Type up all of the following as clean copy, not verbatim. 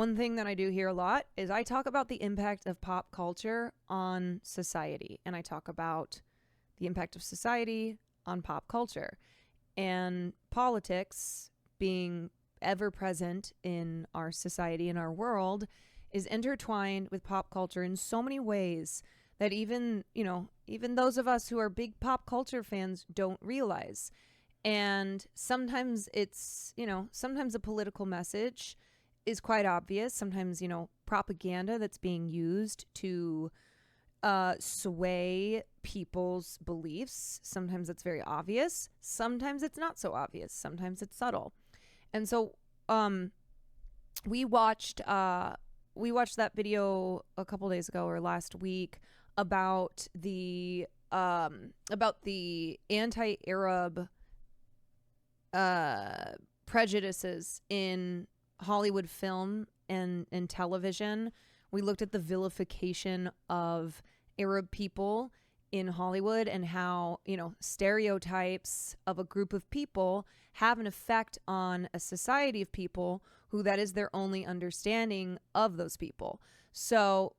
one thing that I do here a lot is I talk about the impact of pop culture on society, and I talk about the impact of society on pop culture, and politics being ever present in our society, in our world, is intertwined with pop culture in so many ways that even those of us who are big pop culture fans don't realize. And sometimes it's, sometimes a political message is quite obvious. Sometimes, propaganda that's being used to sway people's beliefs. Sometimes it's very obvious. Sometimes it's not so obvious. Sometimes it's subtle. And so we watched that video a couple days ago or last week about the anti-Arab prejudices in Hollywood film and television. We looked at the vilification of Arab people in Hollywood and how, stereotypes of a group of people have an effect on a society of people who that is their only understanding of those people. So,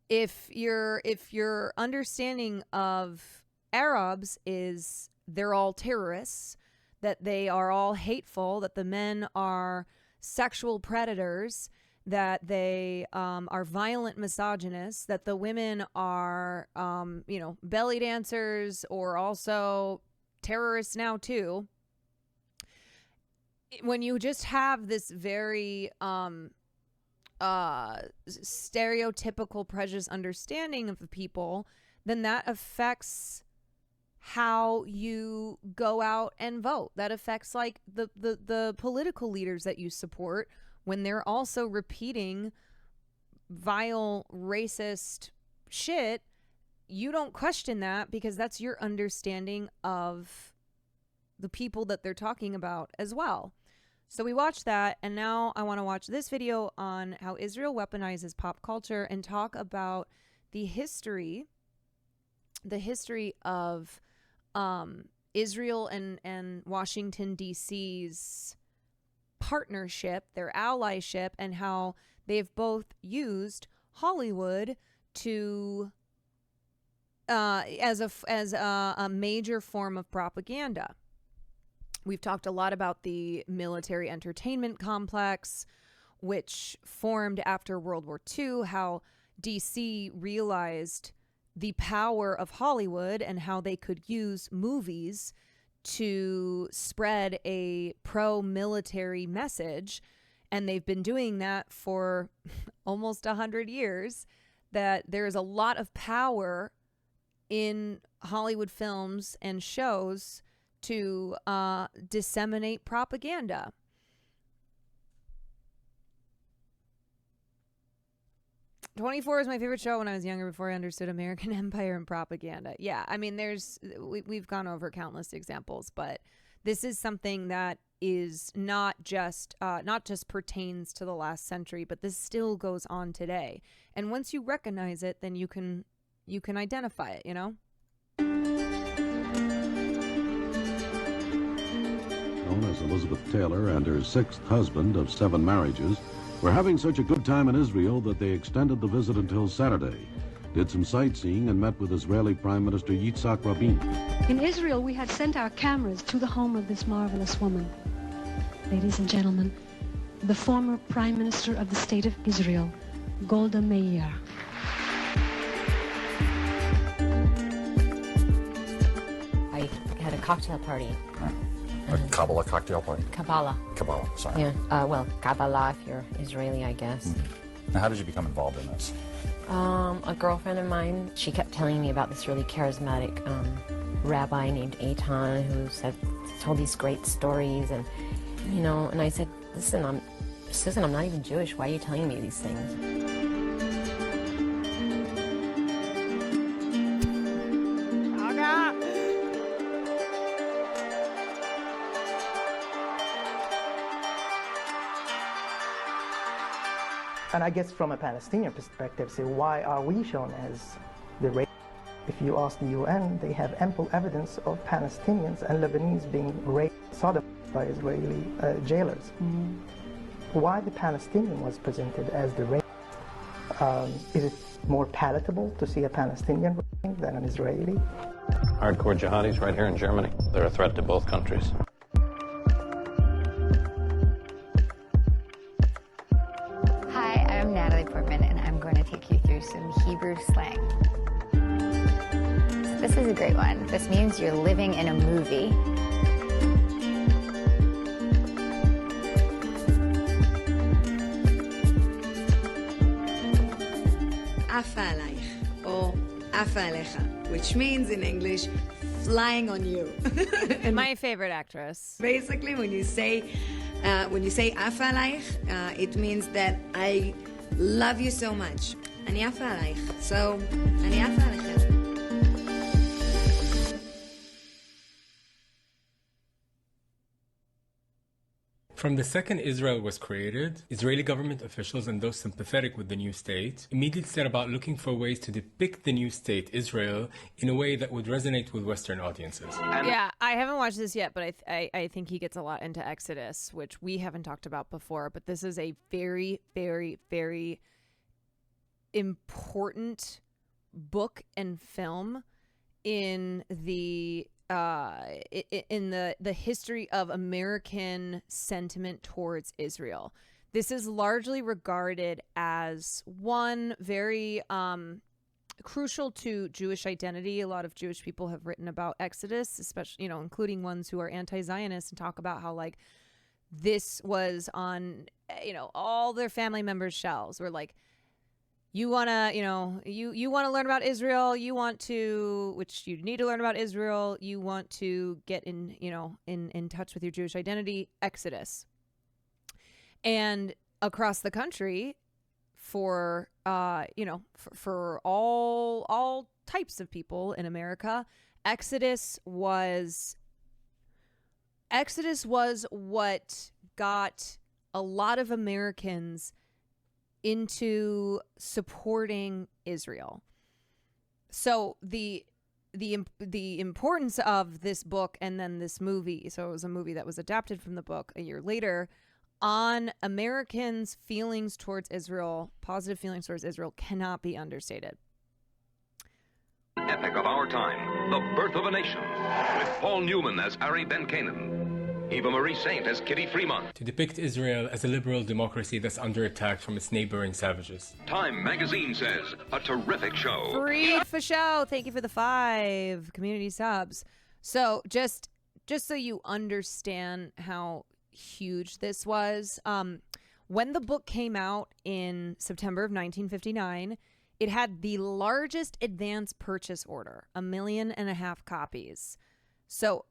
if your understanding of Arabs is they're all terrorists, that they are all hateful, that the men are sexual predators, that they are violent misogynists, that the women are, belly dancers or also terrorists now too. When you just have this very stereotypical prejudice understanding of the people, then that affects how you go out and vote. That affects like the political leaders that you support when they're also repeating vile racist shit. You don't question that because that's your understanding of the people that they're talking about as well. So we watched that, and now I want to watch this video on how Israel weaponizes pop culture and talk about the history of Israel and Washington, D.C.'s partnership, their allyship, and how they've both used Hollywood to as a major form of propaganda. We've talked a lot about the military entertainment complex, which formed after World War II, how DC realized the power of Hollywood and how they could use movies to spread a pro-military message. And they've been doing that for almost 100 years, that there's a lot of power in Hollywood films and shows to disseminate propaganda. "24 is my favorite show when I was younger, before I understood American empire and propaganda." Yeah, I mean, we've gone over countless examples, but this is something that is not just pertains to the last century, but this still goes on today. And once you recognize it, then you can identify it, Known as Elizabeth Taylor and her sixth husband of 7 marriages, were having such a good time in Israel that they extended the visit until Saturday, did some sightseeing, and met with Israeli Prime Minister Yitzhak Rabin. In Israel, we had sent our cameras to the home of this marvelous woman. Ladies and gentlemen, the former Prime Minister of the State of Israel, Golda Meir. I had a cocktail party. A Kabbalah cocktail party? Kabbalah. Kabbalah, sorry. Yeah, well, Kabbalah if you're Israeli, I guess. Now, how did you become involved in this? A girlfriend of mine, she kept telling me about this really charismatic rabbi named Eitan who told these great stories, and and I said, Listen, Susan, I'm not even Jewish. Why are you telling me these things? And I guess from a Palestinian perspective, say, why are we shown as the rape? If you ask the UN, they have ample evidence of Palestinians and Lebanese being raped, sodomized by Israeli jailers. why the Palestinian was presented as the rapist. Is it more palatable to see a Palestinian raping than an Israeli? Hardcore jihadis right here in Germany. They're a threat to both countries. Hi, I'm Natalie Portman, and I'm going to take you through some Hebrew slang. This is a great one. This means you're living in a movie. Afa alaich, or afa alecha, which means in English, flying on you. And My favorite actress. basically, when you say afa alaich, it means that I love you so much. Ani afa alaich. So, ani afa alechem. From the second Israel was created, Israeli government officials and those sympathetic with the new state immediately set about looking for ways to depict the new state, Israel, in a way that would resonate with Western audiences. Yeah, I haven't watched this yet, but I think he gets a lot into Exodus, which we haven't talked about before. But this is a very, very, very important book and film in the history of American sentiment towards Israel. This is largely regarded as one very crucial to Jewish identity. A lot of Jewish people have written about Exodus, especially, including ones who are anti-Zionist, and talk about how like this was on, all their family members' shelves. Where like, you want to, you want to learn about Israel, which you need to learn about Israel, you want to get in touch with your Jewish identity, Exodus. And across the country, for all types of people in America, Exodus was what got a lot of Americans into supporting Israel. So the importance of this book and then this movie, so it was a movie that was adapted from the book a year later, on Americans' feelings towards Israel, positive feelings towards Israel, cannot be understated. Epic of our time, The Birth of a Nation, with Paul Newman as Ari Ben Canaan, Eva Marie Saint as Kitty Fremont. To depict Israel as a liberal democracy that's under attack from its neighboring savages. Time magazine says, a terrific show. Freed for show. Thank you for the 5 community subs. So just so you understand how huge this was, when the book came out in September of 1959, it had the largest advance purchase order, 1.5 million copies. So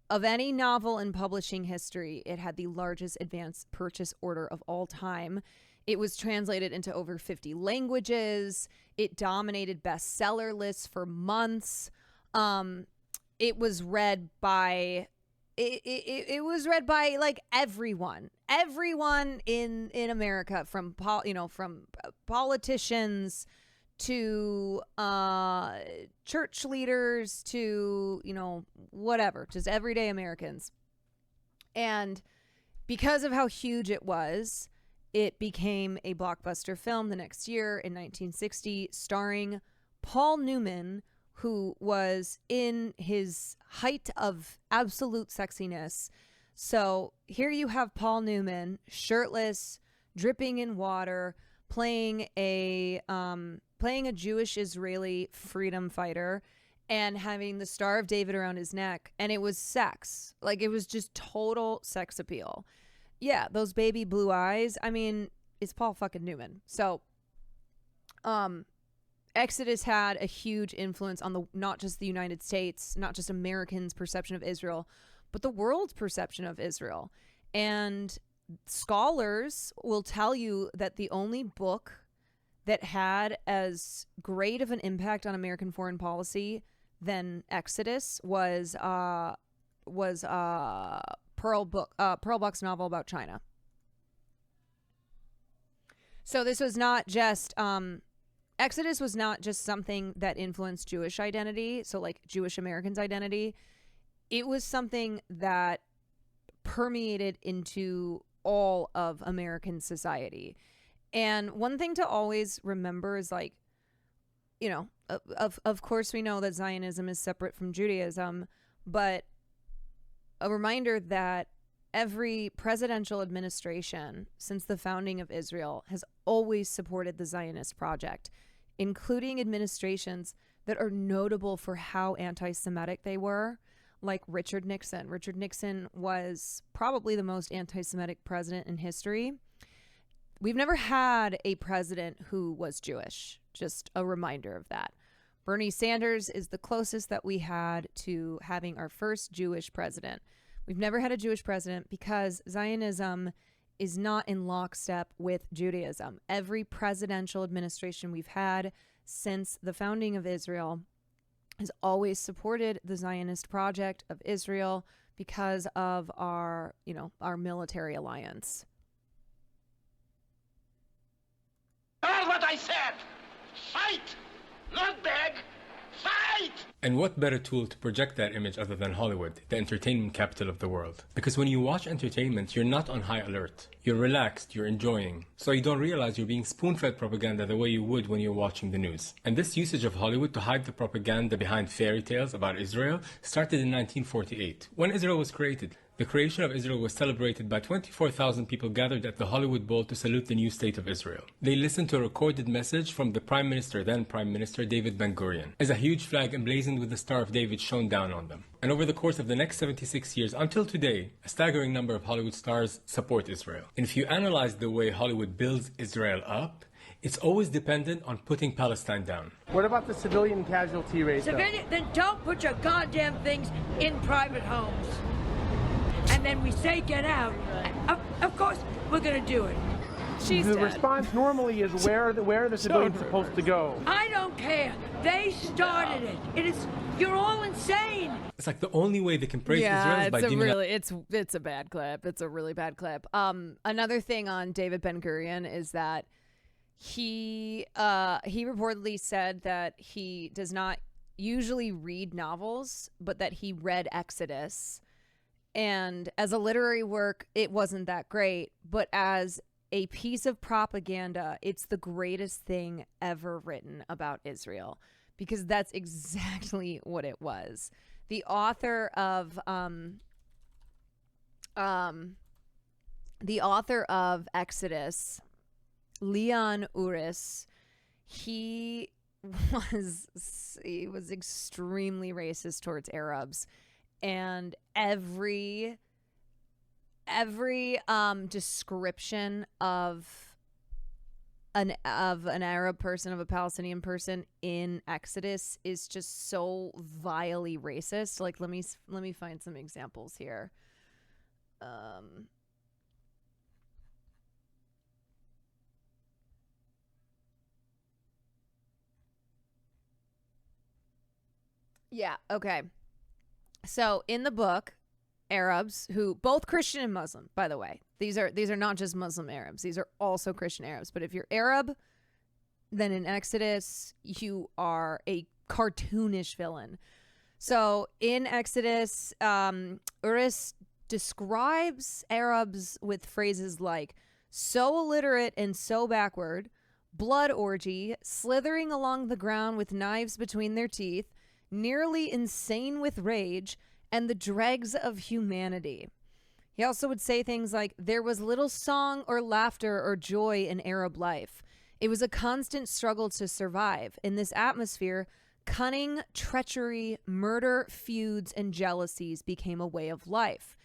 of any novel in publishing history, it had the largest advance purchase order of all time. It was translated into over 50 languages. It dominated bestseller lists for months. It was read by like everyone in America, from politicians to church leaders to whatever, just everyday Americans. And because of how huge it was, it became a blockbuster film the next year in 1960, starring Paul Newman, who was in his height of absolute sexiness. So here you have Paul Newman, shirtless, dripping in water, playing a Jewish Israeli freedom fighter and having the Star of David around his neck. And it was sex. Like, it was just total sex appeal. Yeah, those baby blue eyes. I mean, it's Paul fucking Newman. So, Exodus had a huge influence on not just the United States, not just Americans' perception of Israel, but the world's perception of Israel. And scholars will tell you that the only book that had as great of an impact on American foreign policy than Exodus was Pearl Buck's novel about China. So this was not just Exodus was not just something that influenced Jewish identity, so like Jewish Americans' identity. It was something that permeated into all of American society. And one thing to always remember is, like, you know, of course we know that Zionism is separate from Judaism, but a reminder that every presidential administration since the founding of Israel has always supported the Zionist project, including administrations that are notable for how anti-Semitic they were, like Richard Nixon. Richard Nixon was probably the most anti-Semitic president in history. We've never had a president who was Jewish. Just a reminder of that. Bernie Sanders is the closest that we had to having our first Jewish president. We've never had a Jewish president because Zionism is not in lockstep with Judaism. Every presidential administration we've had since the founding of Israel has always supported the Zionist project of Israel because of our, you know, our military alliance. Heard what I said! Fight! Not beg! Fight! And what better tool to project that image other than Hollywood, the entertainment capital of the world? Because when you watch entertainment, you're not on high alert. You're relaxed, you're enjoying. So you don't realize you're being spoon-fed propaganda the way you would when you're watching the news. And this usage of Hollywood to hide the propaganda behind fairy tales about Israel started in 1948, when Israel was created. The creation of Israel was celebrated by 24,000 people gathered at the Hollywood Bowl to salute the new state of Israel. They listened to a recorded message from the then Prime Minister David Ben-Gurion, as a huge flag emblazoned with the Star of David shone down on them. And over the course of the next 76 years, until today, a staggering number of Hollywood stars support Israel. And if you analyze the way Hollywood builds Israel up, it's always dependent on putting Palestine down. What about the civilian casualty rate? Then don't put your goddamn things in private homes. And then we say get out. Of course, we're going to do it. She's the dead. response normally is where are the civilians supposed to go? I don't care. They started it. You're all insane. It's like the only way they can praise Israel is by it's a bad clip. It's a really bad clip. Another thing on David Ben-Gurion is that he reportedly said that he does not usually read novels, but that he read Exodus. And as a literary work, it wasn't that great. But as a piece of propaganda, it's the greatest thing ever written about Israel, because that's exactly what it was. The author of Exodus, Leon Uris, he was extremely racist towards Arabs. And every description of an Arab person, of a Palestinian person in Exodus is just so vilely racist. Like, let me find some examples here. Yeah, okay. So in the book, Arabs, who both Christian and Muslim, by the way, these are not just Muslim Arabs, these are also Christian Arabs. But if you're Arab, then in Exodus, you are a cartoonish villain. So in Exodus, Uris describes Arabs with phrases like so illiterate and so backward, blood orgy, slithering along the ground with knives between their teeth, nearly insane with rage, and the dregs of humanity. He also would say things like, there was little song or laughter or joy in Arab life. It was a constant struggle to survive. In this atmosphere, cunning, treachery, murder, feuds, and jealousies became a way of life.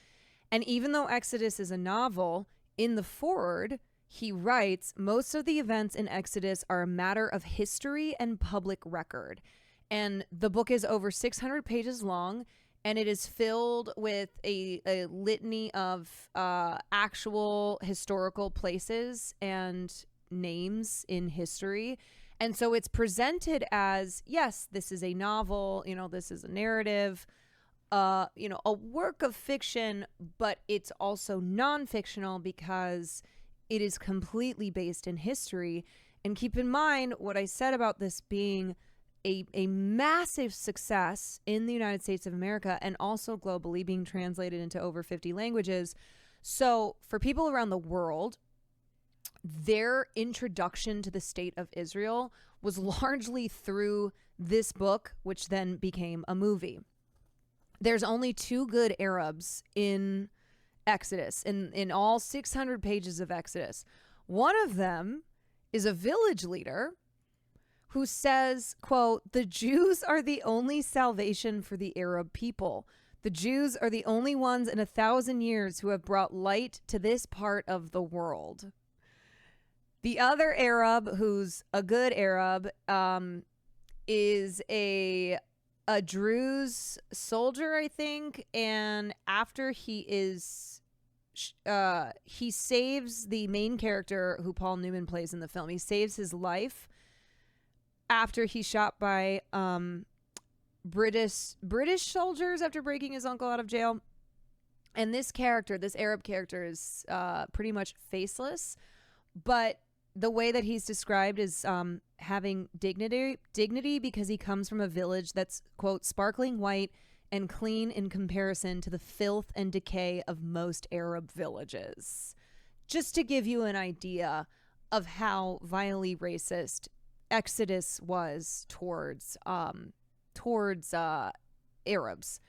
And even though Exodus is a novel, in the foreword, he writes, most of the events in Exodus are a matter of history and public record. And the book is over 600 pages long, and it is filled with a litany of actual historical places and names in history. And so it's presented as, yes, this is a novel, this is a narrative, a work of fiction, but it's also non-fictional because it is completely based in history. And keep in mind what I said about this being a massive success in the United States of America and also globally, being translated into over 50 languages. So for people around the world, their introduction to the state of Israel was largely through this book, which then became a movie. There's only 2 good Arabs in Exodus, in all 600 pages of Exodus. One of them is a village leader who says, quote, "The Jews are the only salvation for the Arab people. The Jews are the only ones in 1,000 years who have brought light to this part of the world." The other Arab, who's a good Arab, is a Druze soldier, I think. And after he saves the main character who Paul Newman plays in the film. He saves his life after he's shot by British soldiers after breaking his uncle out of jail. And this character, this Arab character, is pretty much faceless, but the way that he's described is having dignity because he comes from a village that's, quote, "sparkling white and clean in comparison to the filth and decay of most Arab villages." Just to give you an idea of how vilely racist Exodus was towards Arabs.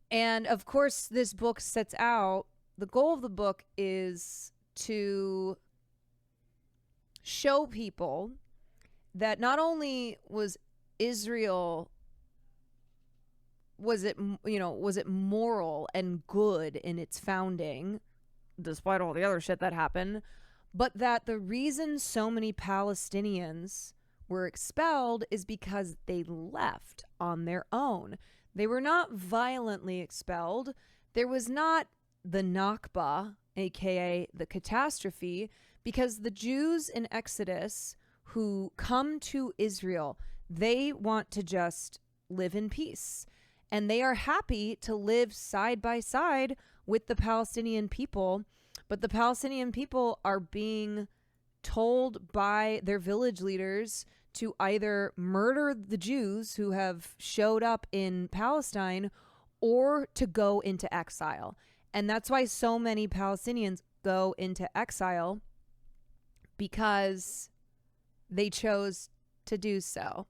And of course, this book sets out, the goal of the book is to show people that not only was Israel, was it moral and good in its founding, despite all the other shit that happened, but that the reason so many Palestinians were expelled is because they left on their own. They were not violently expelled. There was not the Nakba, aka the catastrophe, because the Jews in Exodus who come to Israel, they want to just live in peace. And they are happy to live side by side with the Palestinian people. But the Palestinian people are being told by their village leaders to either murder the Jews who have showed up in Palestine or to go into exile. And that's why so many Palestinians go into exile, because they chose to do so.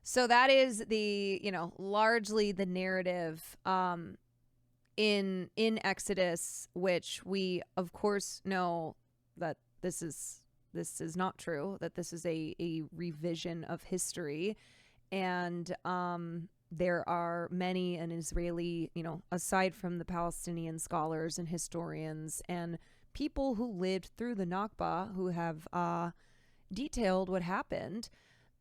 So that is the, largely the narrative in Exodus, which we of course know that this is not true, that this is a revision of history. And there are many an Israeli, aside from the Palestinian scholars and historians and people who lived through the Nakba who have detailed what happened,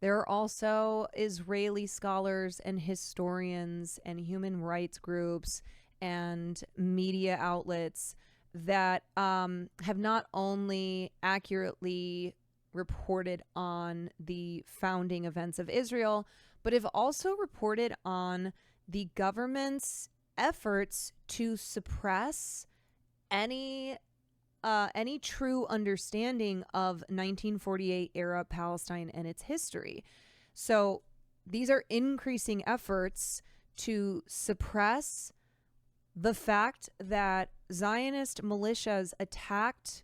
there are also Israeli scholars and historians and human rights groups and media outlets that have not only accurately reported on the founding events of Israel, but have also reported on the government's efforts to suppress any true understanding of 1948 era Palestine and its history. So these are increasing efforts to suppress the fact that Zionist militias attacked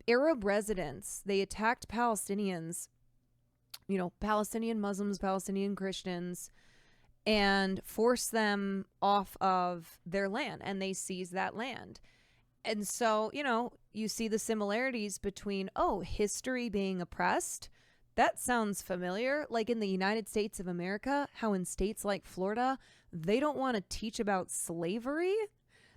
Arab residents. They attacked Palestinians, Palestinian Muslims, Palestinian Christians, and forced them off of their land, and they seized that land. And so, you see the similarities between, history being oppressed. That sounds familiar. Like in the United States of America, how in states like Florida, they don't want to teach about slavery,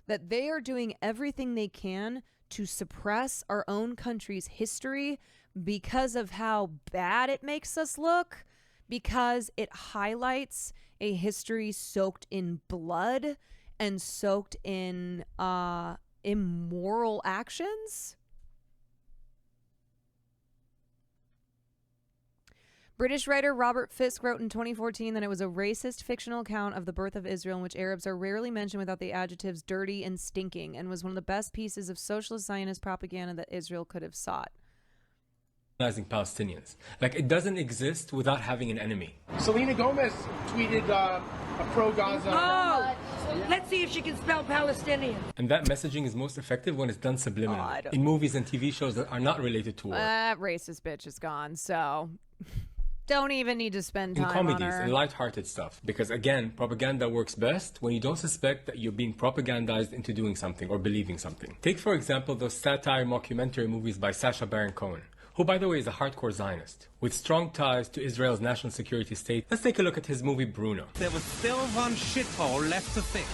that they are doing everything they can to suppress our own country's history because of how bad it makes us look, because it highlights a history soaked in blood and soaked in immoral actions. British writer Robert Fisk wrote in 2014 that it was a racist fictional account of the birth of Israel in which Arabs are rarely mentioned without the adjectives dirty and stinking, and was one of the best pieces of socialist Zionist propaganda that Israel could have sought. Palestinians. Like, it doesn't exist without having an enemy. Selena Gomez tweeted a pro-Gaza. Oh, Let's see if she can spell Palestinian. And that messaging is most effective when it's done subliminally. In movies and TV shows that are not related to war. That racist bitch is gone, so don't even need to spend In time comedies, on her. in lighthearted stuff. Because again, propaganda works best when you don't suspect that you're being propagandized into doing something or believing something. Take, for example, those satire mockumentary movies by Sacha Baron Cohen, who, by the way, is a hardcore Zionist, with strong ties to Israel's national security state. Let's take a look at his movie Bruno. There was still one shithole left to fix.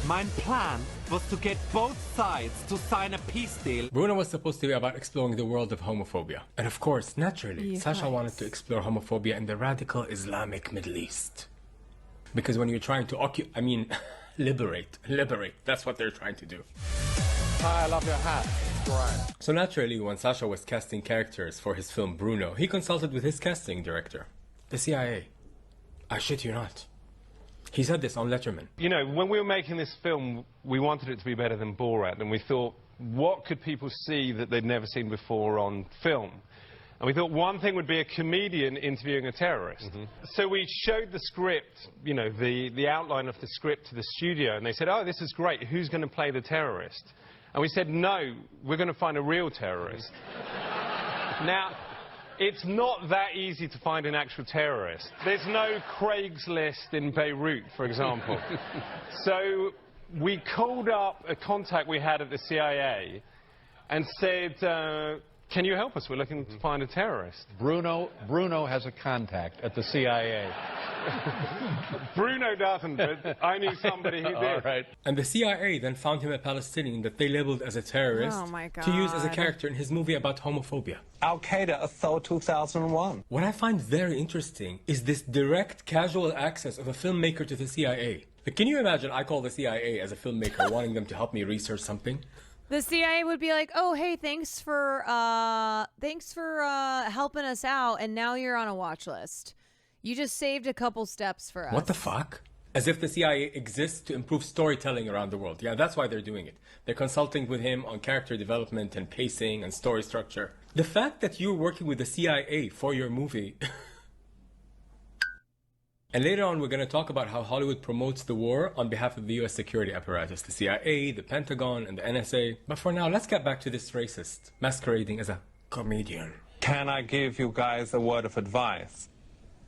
My plan was to get both sides to sign a peace deal. Bruno was supposed to be about exploring the world of homophobia. And of course, naturally, Sacha wanted to explore homophobia in the radical Islamic Middle East. Because when you're trying to liberate, that's what they're trying to do. Hi, I love your hat. It's great. So naturally, when Sacha was casting characters for his film Bruno, he consulted with his casting director, the CIA. I shit you not. He said this on Letterman. You know, when we were making this film, we wanted it to be better than Borat, and we thought, what could people see that they'd never seen before on film? And we thought one thing would be a comedian interviewing a terrorist. So we showed the script, you know, the outline of the script to the studio, and they said, oh, this is great, who's going to play the terrorist? And we said, no, we're going to find a real terrorist. Now, it's not that easy to find an actual terrorist. There's no Craigslist in Beirut, for example. So we called up a contact we had at the CIA and said, can you help us? We're looking to find a terrorist. Bruno has a contact at the CIA. Bruno doesn't, but I knew somebody who did. All right. And the CIA then found him a Palestinian that they labeled as a terrorist to use as a character in his movie about homophobia. Al-Qaeda assault 2001. What I find very interesting is this direct, casual access of a filmmaker to the CIA. Like, can you imagine I call the CIA as a filmmaker wanting them to help me research something? The CIA would be like, "Oh, hey, thanks for helping us out, and now you're on a watch list. You just saved a couple steps for us." What the fuck? As if the CIA exists to improve storytelling around the world. Yeah, that's why they're doing it. They're consulting with him on character development and pacing and story structure. The fact that you're working with the CIA for your movie... And later on, we're going to talk about how Hollywood promotes the war on behalf of the U.S. security apparatus, the CIA, the Pentagon, and the NSA. But for now, let's get back to this racist masquerading as a comedian. Can I give you guys a word of advice?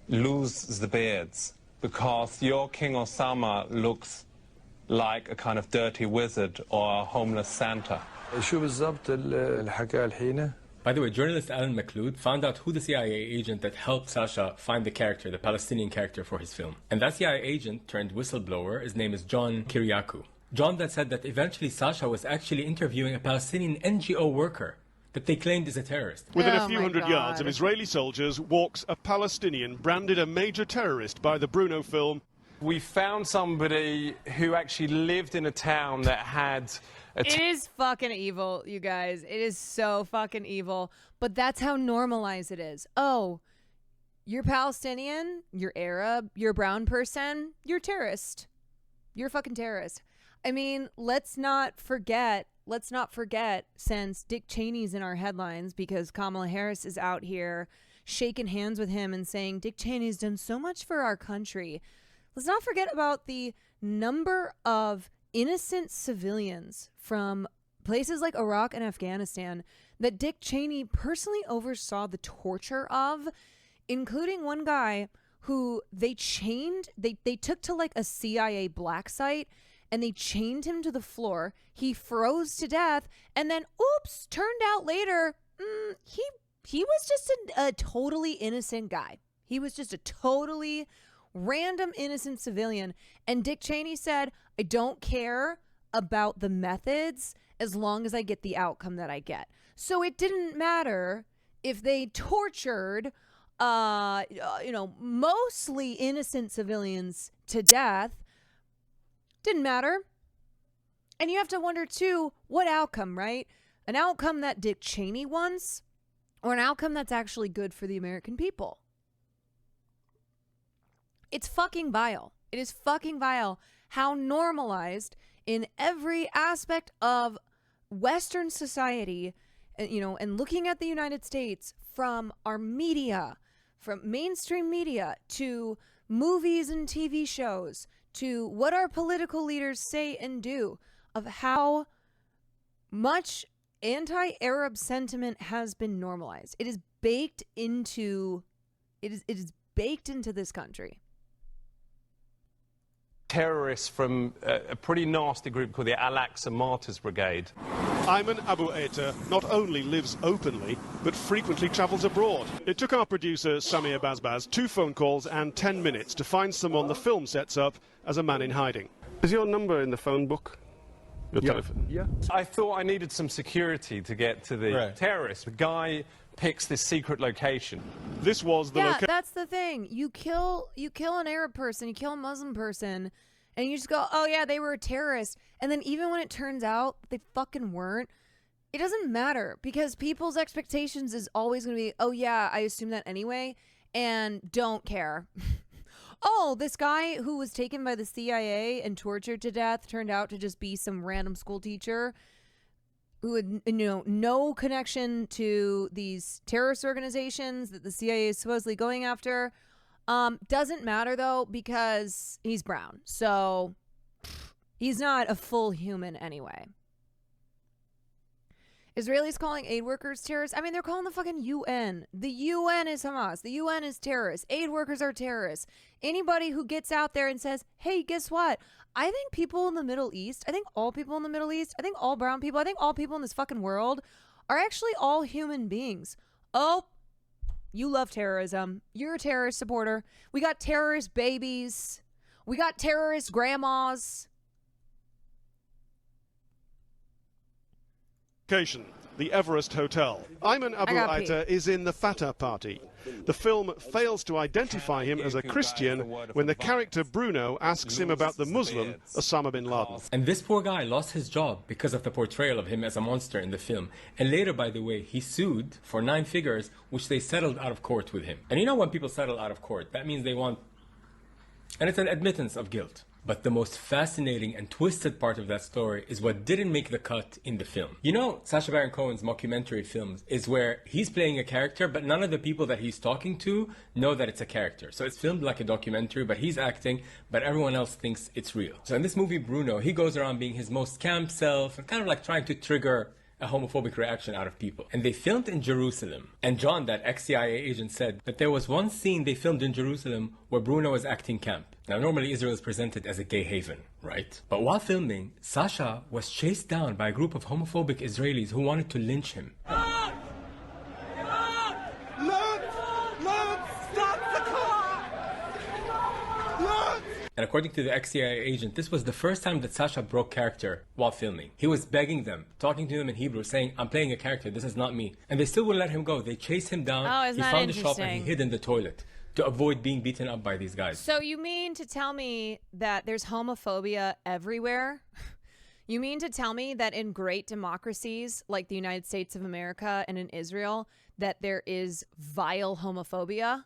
Lose the beards, because your King Osama looks like a kind of dirty wizard or a homeless Santa. شو بالضبط الحكاية الحين؟ By the way, journalist Alan McLeod found out who the CIA agent that helped Sacha find the character, the Palestinian character for his film. And that CIA agent turned whistleblower, his name is John Kiriakou. John that said that eventually Sacha was actually interviewing a Palestinian NGO worker that they claimed is a terrorist. Within a few hundred yards of Israeli soldiers walks a Palestinian branded a major terrorist by the Bruno film. We found somebody who actually lived in a town that had... It is fucking evil, you guys. It is so fucking evil. But that's how normalized it is. Oh, you're Palestinian, you're Arab, you're a brown person, you're a terrorist. You're a fucking terrorist. I mean, let's not forget, since Dick Cheney's in our headlines because Kamala Harris is out here shaking hands with him and saying, Dick Cheney's done so much for our country. Let's not forget about the number of innocent civilians from places like Iraq and Afghanistan that Dick Cheney personally oversaw the torture of, including one guy who they chained, they took to like a CIA black site and they chained him to the floor. He froze to death and then, oops, turned out later, he was just a totally innocent guy. He was just a totally random innocent civilian. And Dick Cheney said, I don't care about the methods as long as I get the outcome that I get. So it didn't matter if they tortured, mostly innocent civilians to death. Didn't matter. And you have to wonder too, what outcome, right? An outcome that Dick Cheney wants or an outcome that's actually good for the American people? It's fucking vile. It is fucking vile how normalized in every aspect of Western society, and looking at the United States from our media, from mainstream media to movies and TV shows to what our political leaders say and do of how much anti-Arab sentiment has been normalized. It is baked into this country. Terrorists from a pretty nasty group called the Al-Aqsa Martyrs Brigade. Ayman Abu Aita not only lives openly, but frequently travels abroad. It took our producer, Samir Bazbaz, 2 phone calls and 10 minutes to find someone the film sets up as a man in hiding. Is your number in the phone book? Your telephone? Yeah. I thought I needed some security to get to the terrorists. The guy picks this secret location. This was the location. That's the thing. You kill an Arab person, you kill a Muslim person, and you just go, oh yeah, they were a terrorist. And then even when it turns out they fucking weren't, it doesn't matter, because people's expectations is always going to be, oh yeah, I assume that anyway, and don't care. Oh, this guy who was taken by the CIA and tortured to death turned out to just be some random school teacher who had, no connection to these terrorist organizations that the CIA is supposedly going after. Doesn't matter though, because he's brown. So he's not a full human anyway. Israelis calling aid workers terrorists. I mean, they're calling the fucking UN. The UN is Hamas. The UN is terrorists. Aid workers are terrorists. Anybody who gets out there and says, hey, guess what? I think people in the Middle East, I think all people in the Middle East, I think all brown people, I think all people in this fucking world are actually all human beings. Oh, you love terrorism. You're a terrorist supporter. We got terrorist babies. We got terrorist grandmas. The Everest Hotel. Ayman Abu Aita is in the Fatah party. The film fails to identify him as a Christian when the character Bruno asks him about the Muslim Osama bin Laden. And this poor guy lost his job because of the portrayal of him as a monster in the film. And later, by the way, he sued for 9 figures, which they settled out of court with him. And you know, when people settle out of court, that means they want... and it's an admittance of guilt. But the most fascinating and twisted part of that story is what didn't make the cut in the film. You know, Sacha Baron Cohen's mockumentary films is where he's playing a character, but none of the people that he's talking to know that it's a character. So it's filmed like a documentary, but he's acting, but everyone else thinks it's real. So in this movie, Bruno, he goes around being his most camp self and kind of like trying to trigger a homophobic reaction out of people. And they filmed in Jerusalem. And John, that ex-CIA agent, said that there was one scene they filmed in Jerusalem where Bruno was acting camp. Now, normally Israel is presented as a gay haven, right? But while filming, Sasha was chased down by a group of homophobic Israelis who wanted to lynch him. And according to the ex-CIA agent, this was the first time that Sasha broke character while filming. He was begging them, talking to them in Hebrew, saying, I'm playing a character, this is not me. And they still wouldn't let him go. They chased him down. Oh, he found the shop and he hid in the toilet to avoid being beaten up by these guys. So you mean to tell me that there's homophobia everywhere? You mean to tell me that in great democracies like the United States of America and in Israel, that there is vile homophobia?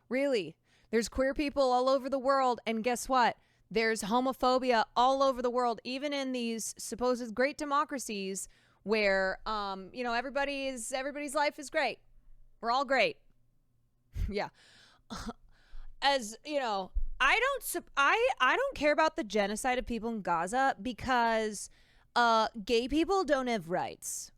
Really? There's queer people all over the world, and guess what? There's homophobia all over the world, even in these supposed great democracies where, everybody's life is great. We're all great. Yeah. As you know, I don't care about the genocide of people in Gaza because gay people don't have rights.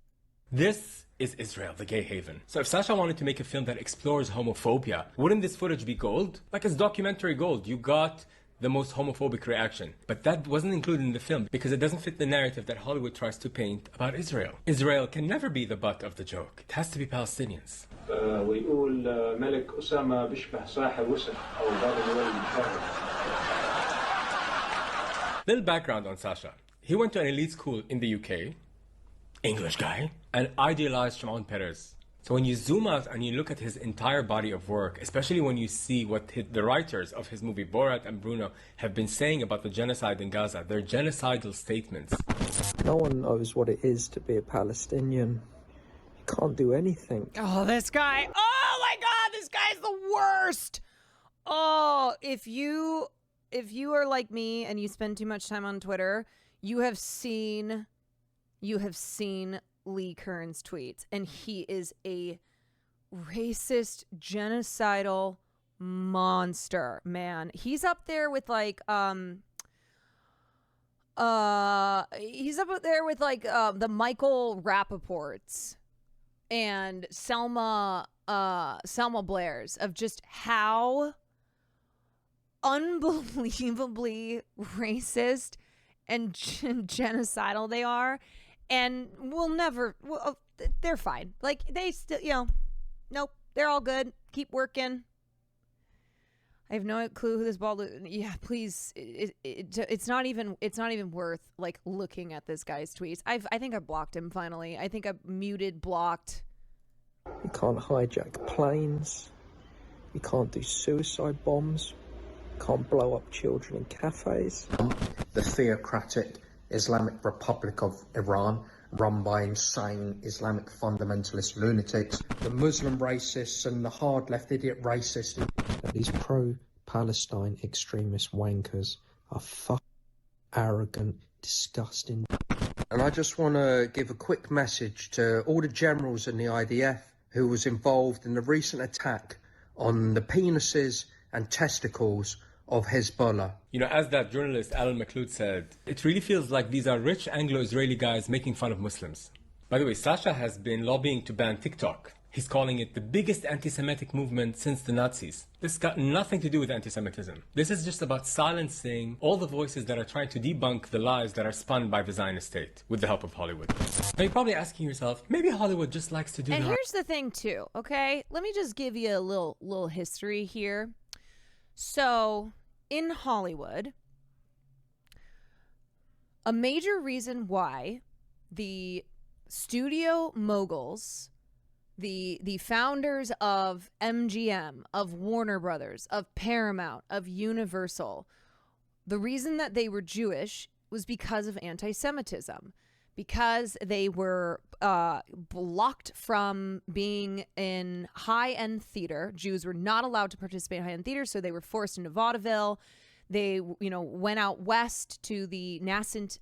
This is Israel, the gay haven. So if Sasha wanted to make a film that explores homophobia, wouldn't this footage be gold? Like it's documentary gold. You got the most homophobic reaction. But that wasn't included in the film because it doesn't fit the narrative that Hollywood tries to paint about Israel. Israel can never be the butt of the joke. It has to be Palestinians. ويقول ملك أسامة بيشبه صاحب وسخ أو باب Little background on Sasha. He went to an elite school in the UK, English guy, and idealized Shimon Peres. So when you zoom out and you look at his entire body of work, especially when you see what the writers of his movie Borat and Bruno have been saying about the genocide in Gaza, they're genocidal statements. No one knows what it is to be a Palestinian. You can't do anything. Oh, this guy. Oh my God, this guy's the worst. Oh, if you are like me and you spend too much time on Twitter, you have seen Lee Kern's tweets, and he is a racist, genocidal, monster, man. He's up there with like the Michael Rappaports and Selma Blair's of just how unbelievably racist and genocidal they are, and they're fine. Like, they still, nope, they're all good. Keep working. I have no clue who this bald. Yeah, please. It's not even worth like looking at this guy's tweets. I think I blocked him finally. I think I muted, blocked. You can't hijack planes. You can't do suicide bombs. You can't blow up children in cafes. The theocratic Islamic Republic of Iran, run by insane Islamic fundamentalist lunatics. The Muslim racists and the hard left idiot racists. These pro-Palestine extremist wankers are arrogant, disgusting. And I just want to give a quick message to all the generals in the IDF who was involved in the recent attack on the penises and testicles of Hezbollah. As that journalist Alan McLeod said, it really feels like these are rich Anglo-Israeli guys making fun of Muslims. By the way, Sasha has been lobbying to ban TikTok. He's calling it the biggest anti-Semitic movement since the Nazis. This got nothing to do with anti-Semitism. This is just about silencing all the voices that are trying to debunk the lies that are spun by the Zionist state with the help of Hollywood. Now you're probably asking yourself, maybe Hollywood just likes to do that. And here's the thing too, okay? Let me just give you a little history here. So, in Hollywood, a major reason why the studio moguls, the founders of MGM, of Warner Brothers, of Paramount, of Universal, the reason that they were Jewish was because of anti-Semitism, because they were blocked from being in high-end theater. Jews were not allowed to participate in high-end theater, so they were forced into vaudeville. They, went out west to the nascent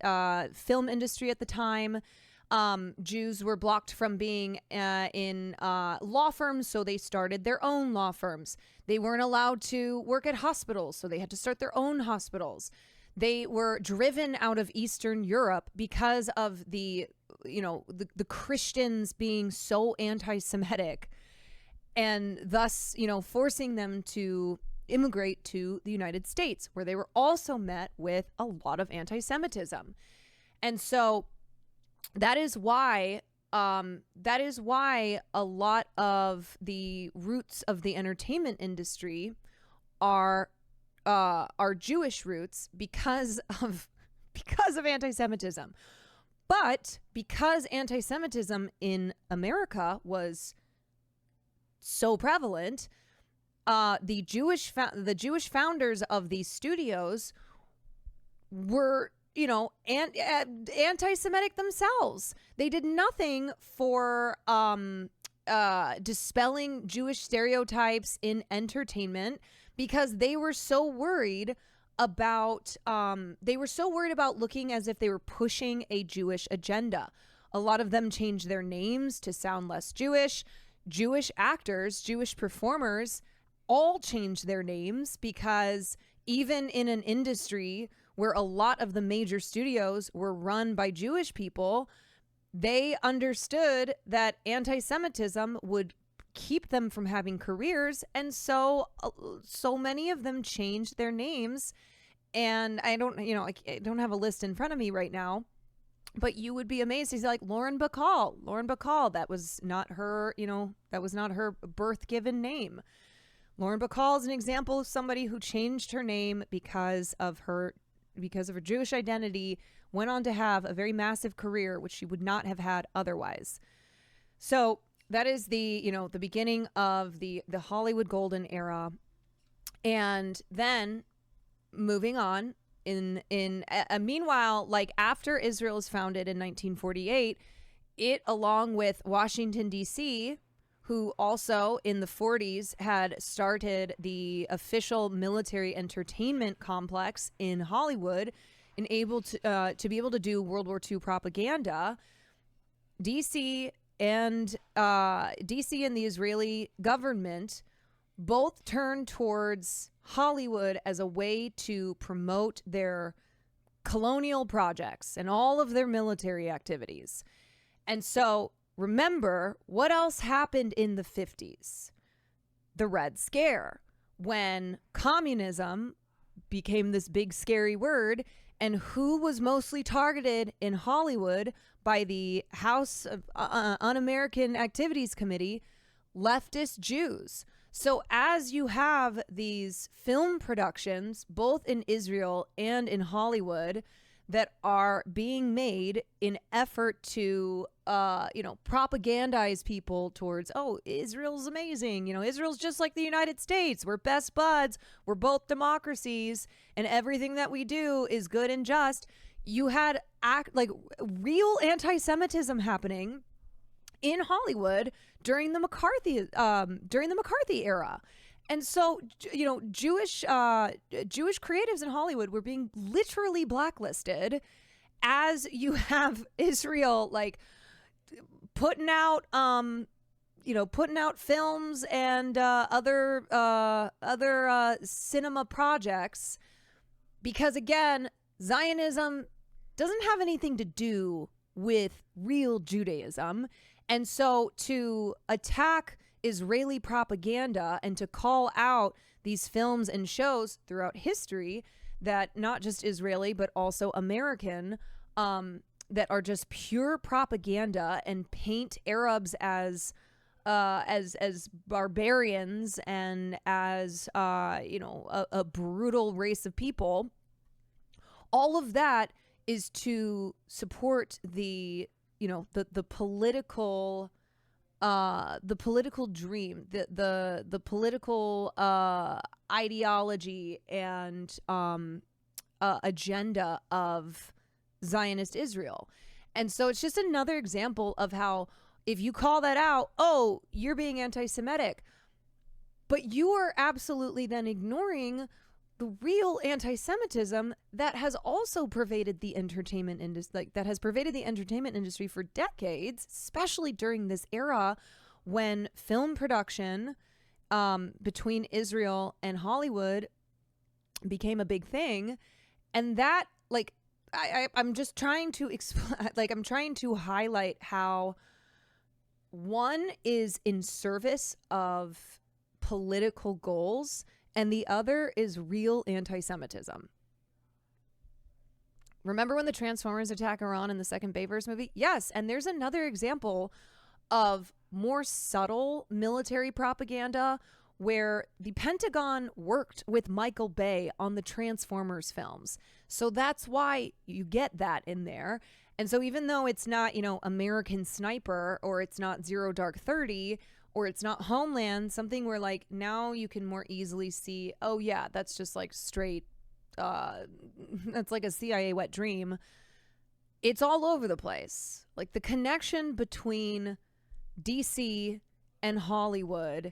film industry at the time. Jews were blocked from being in law firms, so they started their own law firms. They weren't allowed to work at hospitals, so they had to start their own hospitals. They were driven out of Eastern Europe because of the Christians being so anti-Semitic, and thus, forcing them to immigrate to the United States, where they were also met with a lot of anti-Semitism. And so that is why a lot of the roots of the entertainment industry are Jewish roots because of anti-Semitism. But because anti-Semitism in America was so prevalent, the Jewish founders of these studios were, anti-Semitic themselves. They did nothing for dispelling Jewish stereotypes in entertainment, because they were so worried about looking as if they were pushing a Jewish agenda. A lot of them changed their names to sound less Jewish. Jewish actors, Jewish performers all changed their names, because even in an industry where a lot of the major studios were run by Jewish people, they understood that anti-Semitism would keep them from having careers, and so many of them changed their names. And I don't have a list in front of me right now, but you would be amazed. He's like Lauren Bacall. That was not her, birth given name. Lauren Bacall is an example of somebody who changed her name because of her Jewish identity, went on to have a very massive career, which she would not have had otherwise. So that is the beginning of the Hollywood golden era. And then moving on meanwhile, like after Israel is founded in 1948, it, along with Washington, D.C., who also in the 40s had started the official military entertainment complex in Hollywood and able to be able to do World War II propaganda, DC and the Israeli government both turned towards Hollywood as a way to promote their colonial projects and all of their military activities. And so remember what else happened in the 50s? The Red Scare, when communism became this big scary word, and who was mostly targeted in Hollywood by the House of Un-American Activities Committee? Leftist Jews. So as you have these film productions, both in Israel and in Hollywood, that are being made in effort to, propagandize people towards, oh, Israel's amazing. Israel's just like the United States. We're best buds. We're both democracies, and everything that we do is good and just. You had real anti-Semitism happening in Hollywood during the McCarthy era. And so, Jewish creatives in Hollywood were being literally blacklisted, as you have Israel putting out films and other cinema projects, because again, Zionism doesn't have anything to do with real Judaism. And so to attack Israeli propaganda and to call out these films and shows throughout history that not just Israeli but also American, that are just pure propaganda and paint Arabs as barbarians and as a brutal race of people. All of that is to support the political dream, the political ideology and agenda of Zionist Israel. And so it's just another example of how, if you call that out, oh, you're being anti-Semitic, but you are absolutely then ignoring the real anti-Semitism that has also pervaded the entertainment industry, for decades, especially during this era when film production between Israel and Hollywood became a big thing. And that, I'm just trying to explain, I'm trying to highlight how one is in service of political goals and the other is real anti-Semitism. Remember when the Transformers attack Iran in the second Bayverse movie? Yes, and there's another example of more subtle military propaganda where the Pentagon worked with Michael Bay on the Transformers films. So that's why you get that in there. And so even though it's not, American Sniper, or it's not Zero Dark 30, or it's not Homeland, something where now you can more easily see, oh yeah, that's just straight, that's like a CIA wet dream. It's all over the place. The connection between DC and Hollywood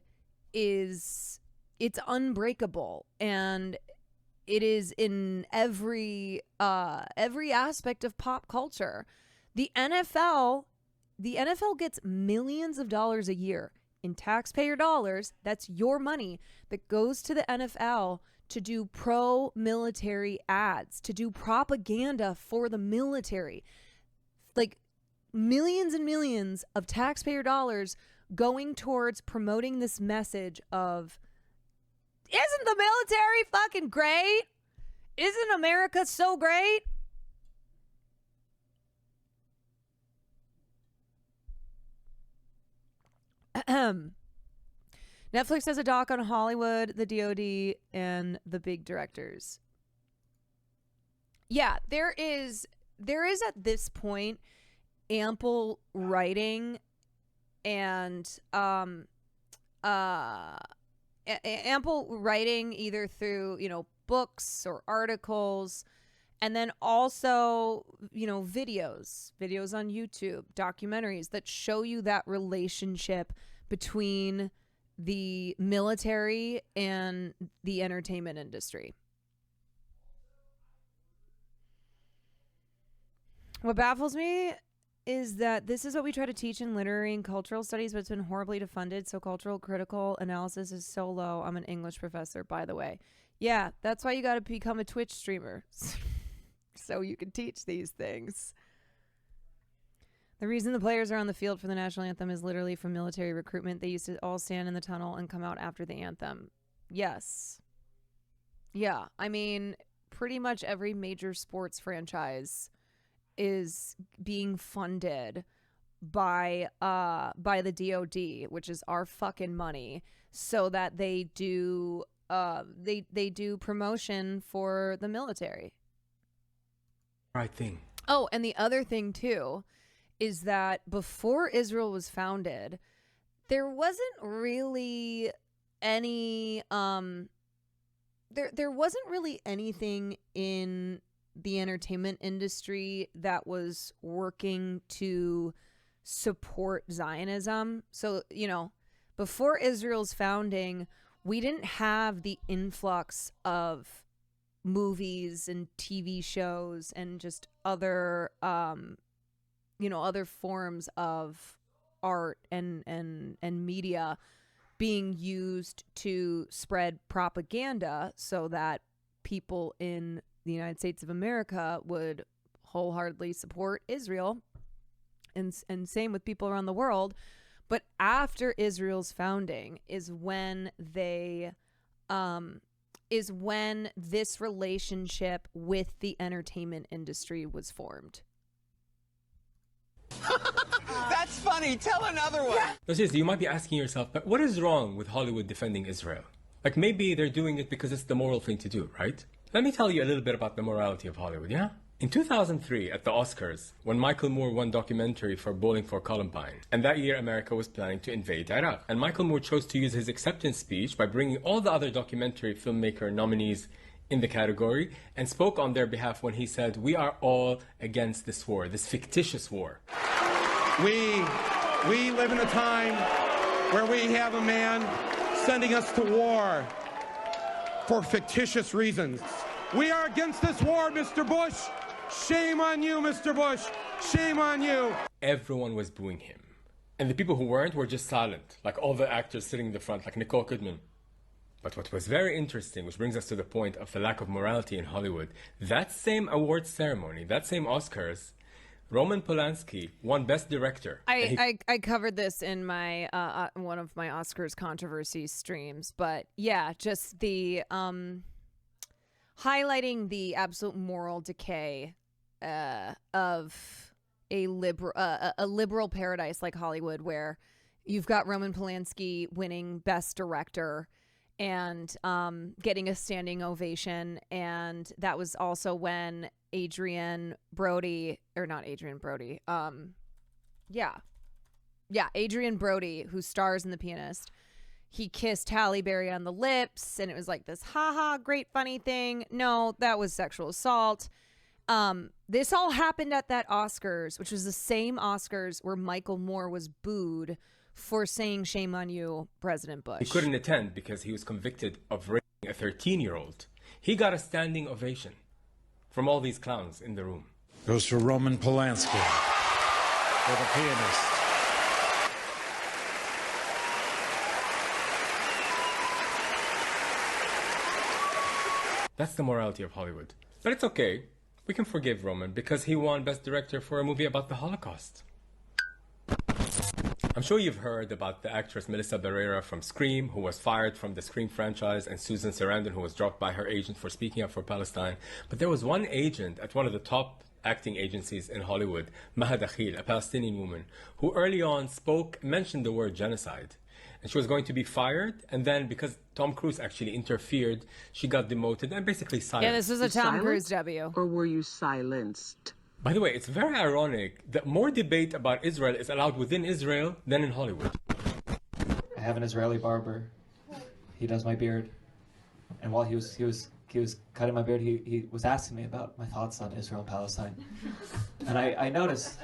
it's unbreakable, and it is in every aspect of pop culture. The NFL gets millions of dollars a year in taxpayer dollars. That's your money that goes to the NFL to do pro-military ads, to do propaganda for the military. Millions and millions of taxpayer dollars going towards promoting this message of, isn't the military fucking great? Isn't America so great? Netflix has a doc on Hollywood, the DoD, and the big directors. Yeah, there is at this point ample writing and ample writing either through books or articles, and then also videos on YouTube, documentaries that show you that relationship between the military and the entertainment industry. What baffles me is that this is what we try to teach in literary and cultural studies, but it's been horribly defunded. So cultural critical analysis is so low. I'm an English professor, by the way. Yeah, that's why you got to become a Twitch streamer. So you can teach these things. The reason the players are on the field for the national anthem is literally from military recruitment. They used to all stand in the tunnel and come out after the anthem. Yes. Yeah, I mean, pretty much every major sports franchise is being funded by the DoD, which is our fucking money, so that they do they do promotion for the military. Right thing. Oh, and the other thing too is that before Israel was founded, there wasn't really any there wasn't really anything in the entertainment industry that was working to support Zionism. So, you know, before Israel's founding, we didn't have the influx of movies and TV shows and just other other forms of art and media being used to spread propaganda so that people in the United States of America would wholeheartedly support Israel, and same with people around the world. But after Israel's founding is when this relationship with the entertainment industry was formed. That's funny. Tell another one. No, seriously, you might be asking yourself, but what is wrong with Hollywood defending Israel? Like, maybe they're doing it because it's the moral thing to do, right? Let me tell you a little bit about the morality of Hollywood, yeah? In 2003, at the Oscars, when Michael Moore won documentary for Bowling for Columbine, and that year America was planning to invade Iraq, and Michael Moore chose to use his acceptance speech by bringing all the other documentary filmmaker nominees in the category and spoke on their behalf when he said, "We are all against this war, this fictitious war." We live in a time where we have a man sending us to war for fictitious reasons. We are against this war, Mr. Bush. Shame on you, Mr. Bush. Shame on you. Everyone was booing him. And the people who weren't were just silent, like all the actors sitting in the front, like Nicole Kidman. But what was very interesting, which brings us to the point of the lack of morality in Hollywood, that same awards ceremony, that same Oscars, Roman Polanski won Best Director. I covered this in my one of my Oscars controversy streams, but yeah, just the highlighting the absolute moral decay of a liberal paradise like Hollywood, where you've got Roman Polanski winning Best Director and getting a standing ovation, and that was also when Adrian Brody, Adrian Brody, who stars in The Pianist, he kissed Halle Berry on the lips, and it was like this haha great funny thing. No, that was sexual assault. This all happened at that Oscars, which was the same Oscars where Michael Moore was booed for saying "shame on you, President Bush." He couldn't attend because he was convicted of raping a 13-year-old. He got a standing ovation from all these clowns in the room. Goes for Roman Polanski for The Pianist. That's the morality of Hollywood. But it's okay. We can forgive Roman because he won Best Director for a movie about the Holocaust. I'm sure you've heard about the actress Melissa Barrera from Scream, who was fired from the Scream franchise, and Susan Sarandon, who was dropped by her agent for speaking up for Palestine. But there was one agent at one of the top acting agencies in Hollywood, Maha Dakhil, a Palestinian woman, who early on mentioned the word genocide. And she was going to be fired, and then because Tom Cruise actually interfered, she got demoted and basically silenced. Yeah, this was a Tom Cruise W. Or were you silenced? By the way, it's very ironic that more debate about Israel is allowed within Israel than in Hollywood. I have an Israeli barber. He does my beard. And while he was cutting my beard, he was asking me about my thoughts on Israel and Palestine. And I noticed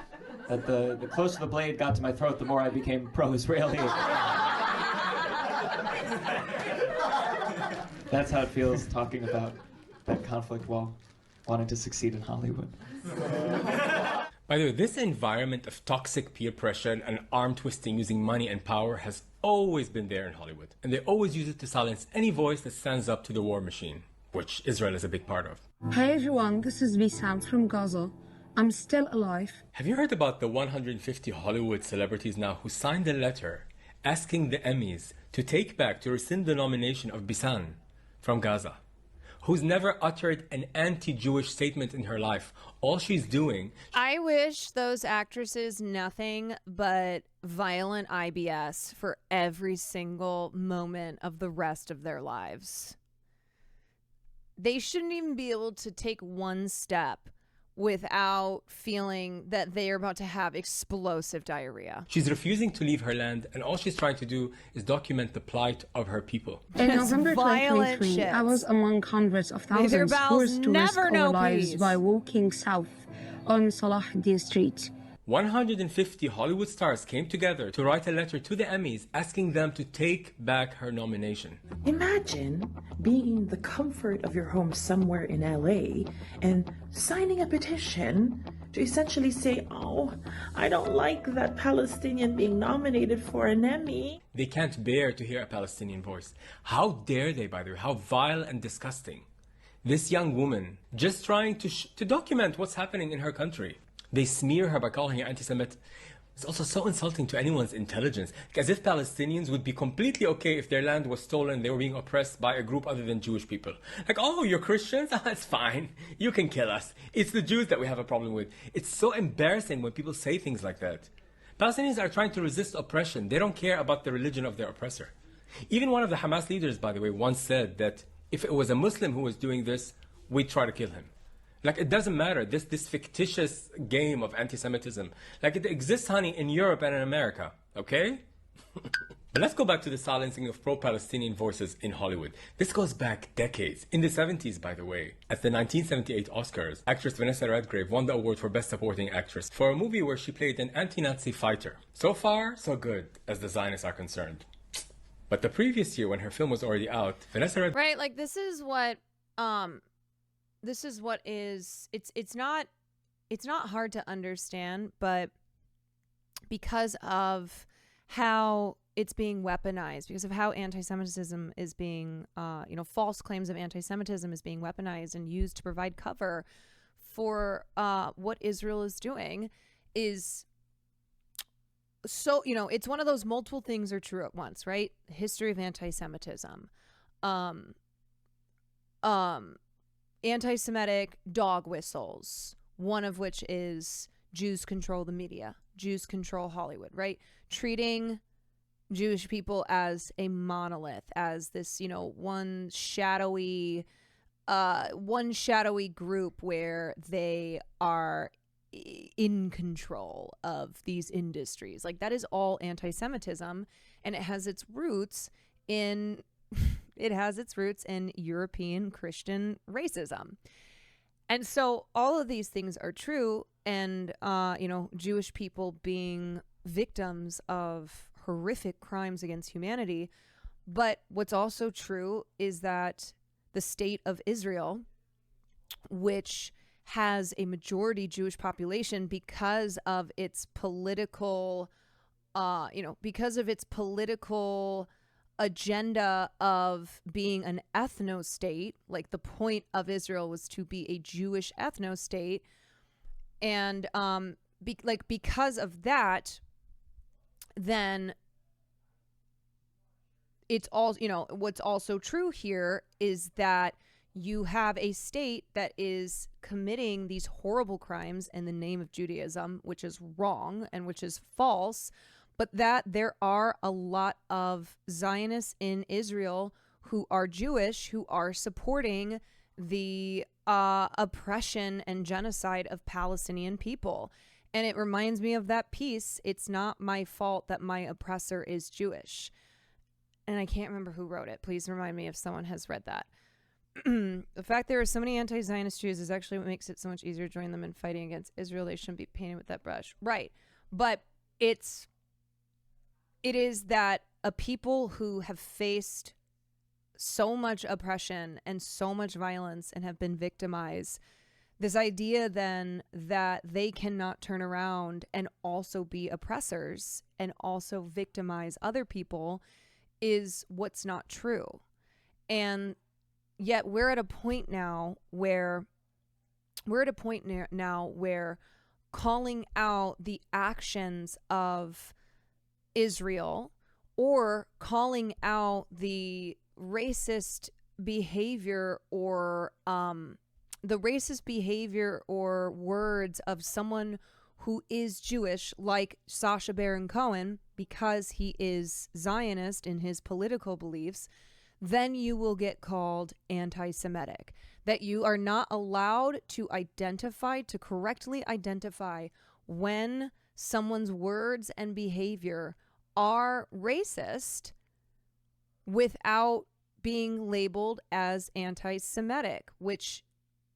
that the closer the blade got to my throat, the more I became pro-Israeli. That's how it feels talking about that conflict while wanting to succeed in Hollywood. By the way, this environment of toxic peer pressure and arm twisting using money and power has always been there in Hollywood. And they always use it to silence any voice that stands up to the war machine, which Israel is a big part of. Hi everyone, this is Vissam from Gaza. I'm still alive. Have you heard about the 150 Hollywood celebrities now who signed a letter asking the Emmys to rescind the nomination of Bisan from Gaza, who's never uttered an anti-Jewish statement in her life? All she's doing... I wish those actresses nothing but violent IBS for every single moment of the rest of their lives. They shouldn't even be able to take one step without feeling that they are about to have explosive diarrhea. She's refusing to leave her land, and all she's trying to do is document the plight of her people. In November 2023, I was among hundreds of thousands forced to risk our lives by walking south on Salah ad-Din Street. 150 Hollywood stars came together to write a letter to the Emmys asking them to take back her nomination. Imagine being in the comfort of your home somewhere in LA and signing a petition to essentially say, oh, I don't like that Palestinian being nominated for an Emmy. They can't bear to hear a Palestinian voice. How dare they, by the way? How vile and disgusting. This young woman just trying to document what's happening in her country. They smear her by calling her anti-Semite. It's also so insulting to anyone's intelligence. As if Palestinians would be completely okay if their land was stolen, they were being oppressed by a group other than Jewish people. Like, oh, you're Christians? That's fine. You can kill us. It's the Jews that we have a problem with. It's so embarrassing when people say things like that. Palestinians are trying to resist oppression. They don't care about the religion of their oppressor. Even one of the Hamas leaders, by the way, once said that if it was a Muslim who was doing this, we'd try to kill him. Like, it doesn't matter, this fictitious game of anti-Semitism. Like, it exists, honey, in Europe and in America, okay? But let's go back to the silencing of pro-Palestinian voices in Hollywood. This goes back decades. In the 70s, by the way, at the 1978 Oscars, actress Vanessa Redgrave won the award for Best Supporting Actress for a movie where she played an anti-Nazi fighter. So far, so good, as the Zionists are concerned. But the previous year, when her film was already out, Vanessa Redgrave... Right, like, this is what is it's not hard to understand, but because of how it's being weaponized, because of how anti-Semitism is being false claims of anti-Semitism is being weaponized and used to provide cover for what Israel is doing, is so, it's one of those multiple things are true at once, right? History of anti-Semitism, anti-Semitic dog whistles, one of which is Jews control the media, Jews control Hollywood, right? Treating Jewish people as a monolith, as this, one shadowy group where they are in control of these industries. Like, that is all anti-Semitism, and it has its roots in European Christian racism. And so all of these things are true, and Jewish people being victims of horrific crimes against humanity. But what's also true is that the state of Israel, which has a majority Jewish population because of its political agenda of being an ethno-state, like the point of Israel was to be a Jewish ethno-state, and because of that, then it's all, what's also true here is that you have a state that is committing these horrible crimes in the name of Judaism, which is wrong and which is false, but that there are a lot of Zionists in Israel who are Jewish, who are supporting the oppression and genocide of Palestinian people. And it reminds me of that piece, "It's not my fault that my oppressor is Jewish." And I can't remember who wrote it. Please remind me if someone has read that. The fact there are so many anti-Zionist Jews is actually what makes it so much easier to join them in fighting against Israel. They shouldn't be painted with that brush. Right. But it is that a people who have faced so much oppression and so much violence and have been victimized, This idea then that they cannot turn around and also be oppressors and also victimize other people is what's not true. And yet we're at a point now where calling out the actions of Israel or calling out the racist behavior or words of someone who is Jewish, like Sacha Baron Cohen, because he is Zionist in his political beliefs, then you will get called anti-Semitic. That you are not allowed to correctly identify when someone's words and behavior are racist without being labeled as anti-Semitic, which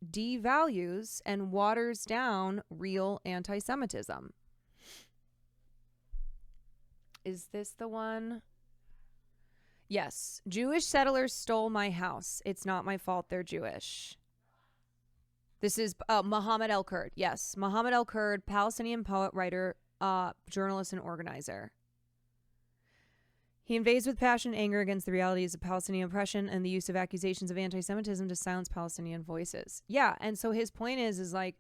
devalues and waters down real anti-Semitism. Is this the one? Yes. Jewish settlers stole my house. It's not my fault they're Jewish. This is Mohammed El-Kurd. Yes. Mohammed El-Kurd, Palestinian poet, writer, journalist, and organizer. He invades with passion and anger against the realities of Palestinian oppression and the use of accusations of anti-Semitism to silence Palestinian voices. Yeah, and so his point is like,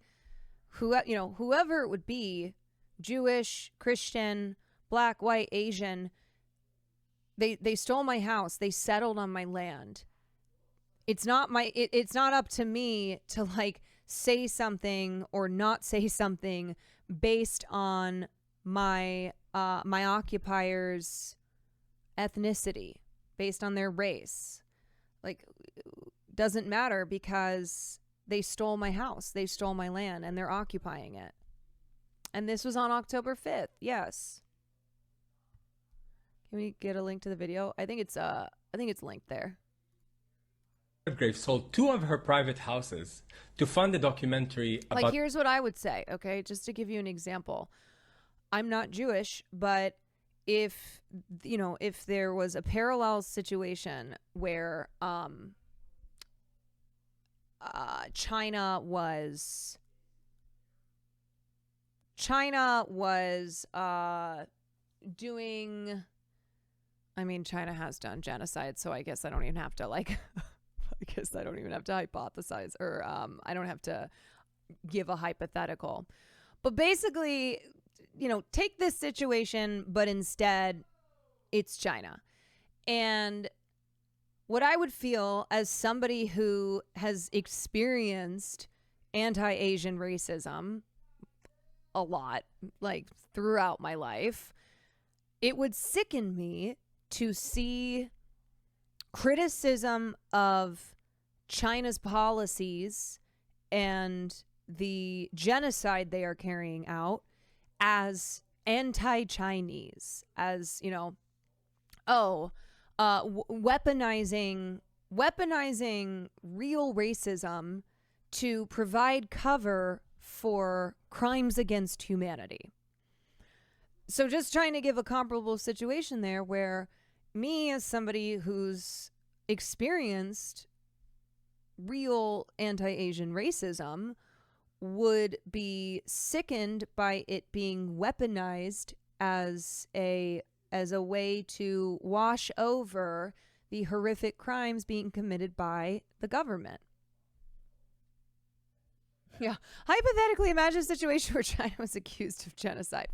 whoever it would be, Jewish, Christian, Black, white, Asian, they stole my house. They settled on my land. It's not it's not up to me to like say something or not say something based on my my occupier's ethnicity, based on their race. Like, doesn't matter, because they stole my house, they stole my land, and they're occupying it. And this was on October 5th. Yes. Can we get a link to the video? I think it's linked there. Redgrave sold 2 of her private houses to fund a documentary about... Like, here's what I would say, okay? Just to give you an example. I'm not Jewish, but if there was a parallel situation where China was doing, I mean, China has done genocide, so I guess I don't even have to hypothesize, or I don't have to give a hypothetical. But basically, take this situation, but instead it's China. And what I would feel as somebody who has experienced anti-Asian racism a lot, like throughout my life, it would sicken me to see criticism of China's policies and the genocide they are carrying out as anti-Chinese, as, weaponizing real racism to provide cover for crimes against humanity. So just trying to give a comparable situation there, where me, as somebody who's experienced real anti-Asian racism, would be sickened by it being weaponized as a way to wash over the horrific crimes being committed by the government. Yeah. Hypothetically, imagine a situation where China was accused of genocide.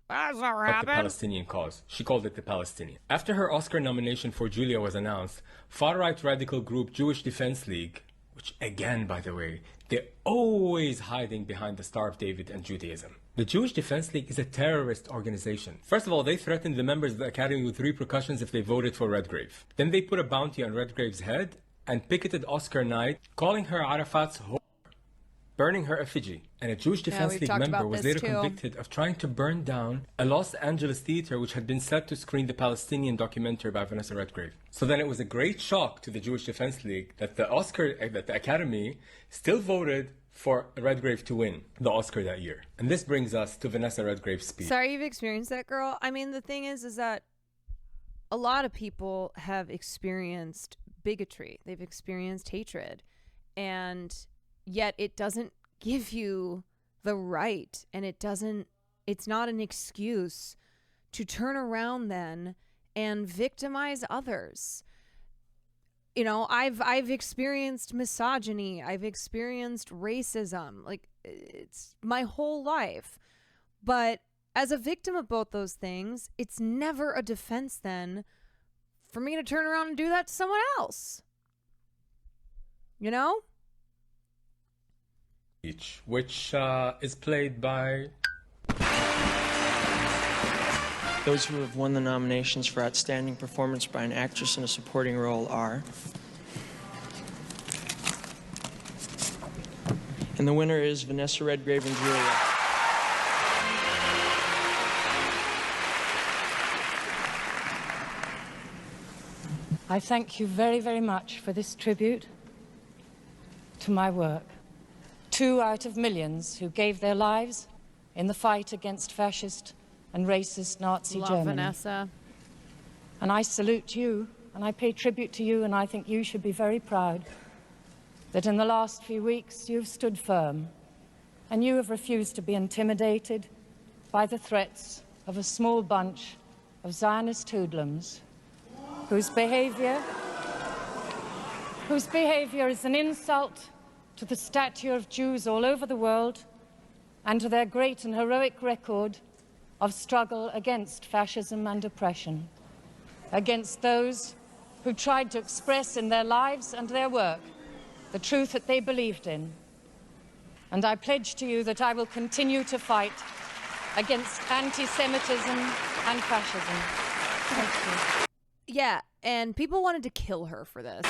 That's not the Palestinian cause. She called it the Palestinian. After her Oscar nomination for Julia was announced, far-right radical group Jewish Defense League, which again, by the way, they're always hiding behind the Star of David and Judaism. The Jewish Defense League is a terrorist organization. First of all, they threatened the members of the Academy with repercussions if they voted for Redgrave. Then they put a bounty on Redgrave's head and picketed Oscar night, calling her Arafat's whore, burning her effigy. And a Jewish Defense League member was later convicted of trying to burn down a Los Angeles theater which had been set to screen the Palestinian documentary by Vanessa Redgrave. So then it was a great shock to the Jewish Defense League that the Academy still voted for Redgrave to win the Oscar that year. And this brings us to Vanessa Redgrave's speech. Sorry you've experienced that, girl. I mean, the thing is that a lot of people have experienced bigotry. They've experienced hatred. And yet it doesn't give you the right, and it's not an excuse to turn around then and victimize others. You know, I've experienced misogyny, I've experienced racism, like it's my whole life. But as a victim of both those things, it's never a defense then for me to turn around and do that to someone else. You know? Which is played by... Those who have won the nominations for Outstanding Performance by an Actress in a Supporting Role are... And the winner is Vanessa Redgrave and Julia. I thank you very, very much for this tribute to my work. 2 out of millions who gave their lives in the fight against fascist and racist Nazi Love Germany. Vanessa. And I salute you, and I pay tribute to you, and I think you should be very proud that in the last few weeks you've stood firm, and you have refused to be intimidated by the threats of a small bunch of Zionist hoodlums whose behavior is an insult to the stature of Jews all over the world and to their great and heroic record of struggle against fascism and oppression, against those who tried to express in their lives and their work the truth that they believed in. And I pledge to you that I will continue to fight against anti-Semitism and fascism. Thank you. Yeah, and people wanted to kill her for this.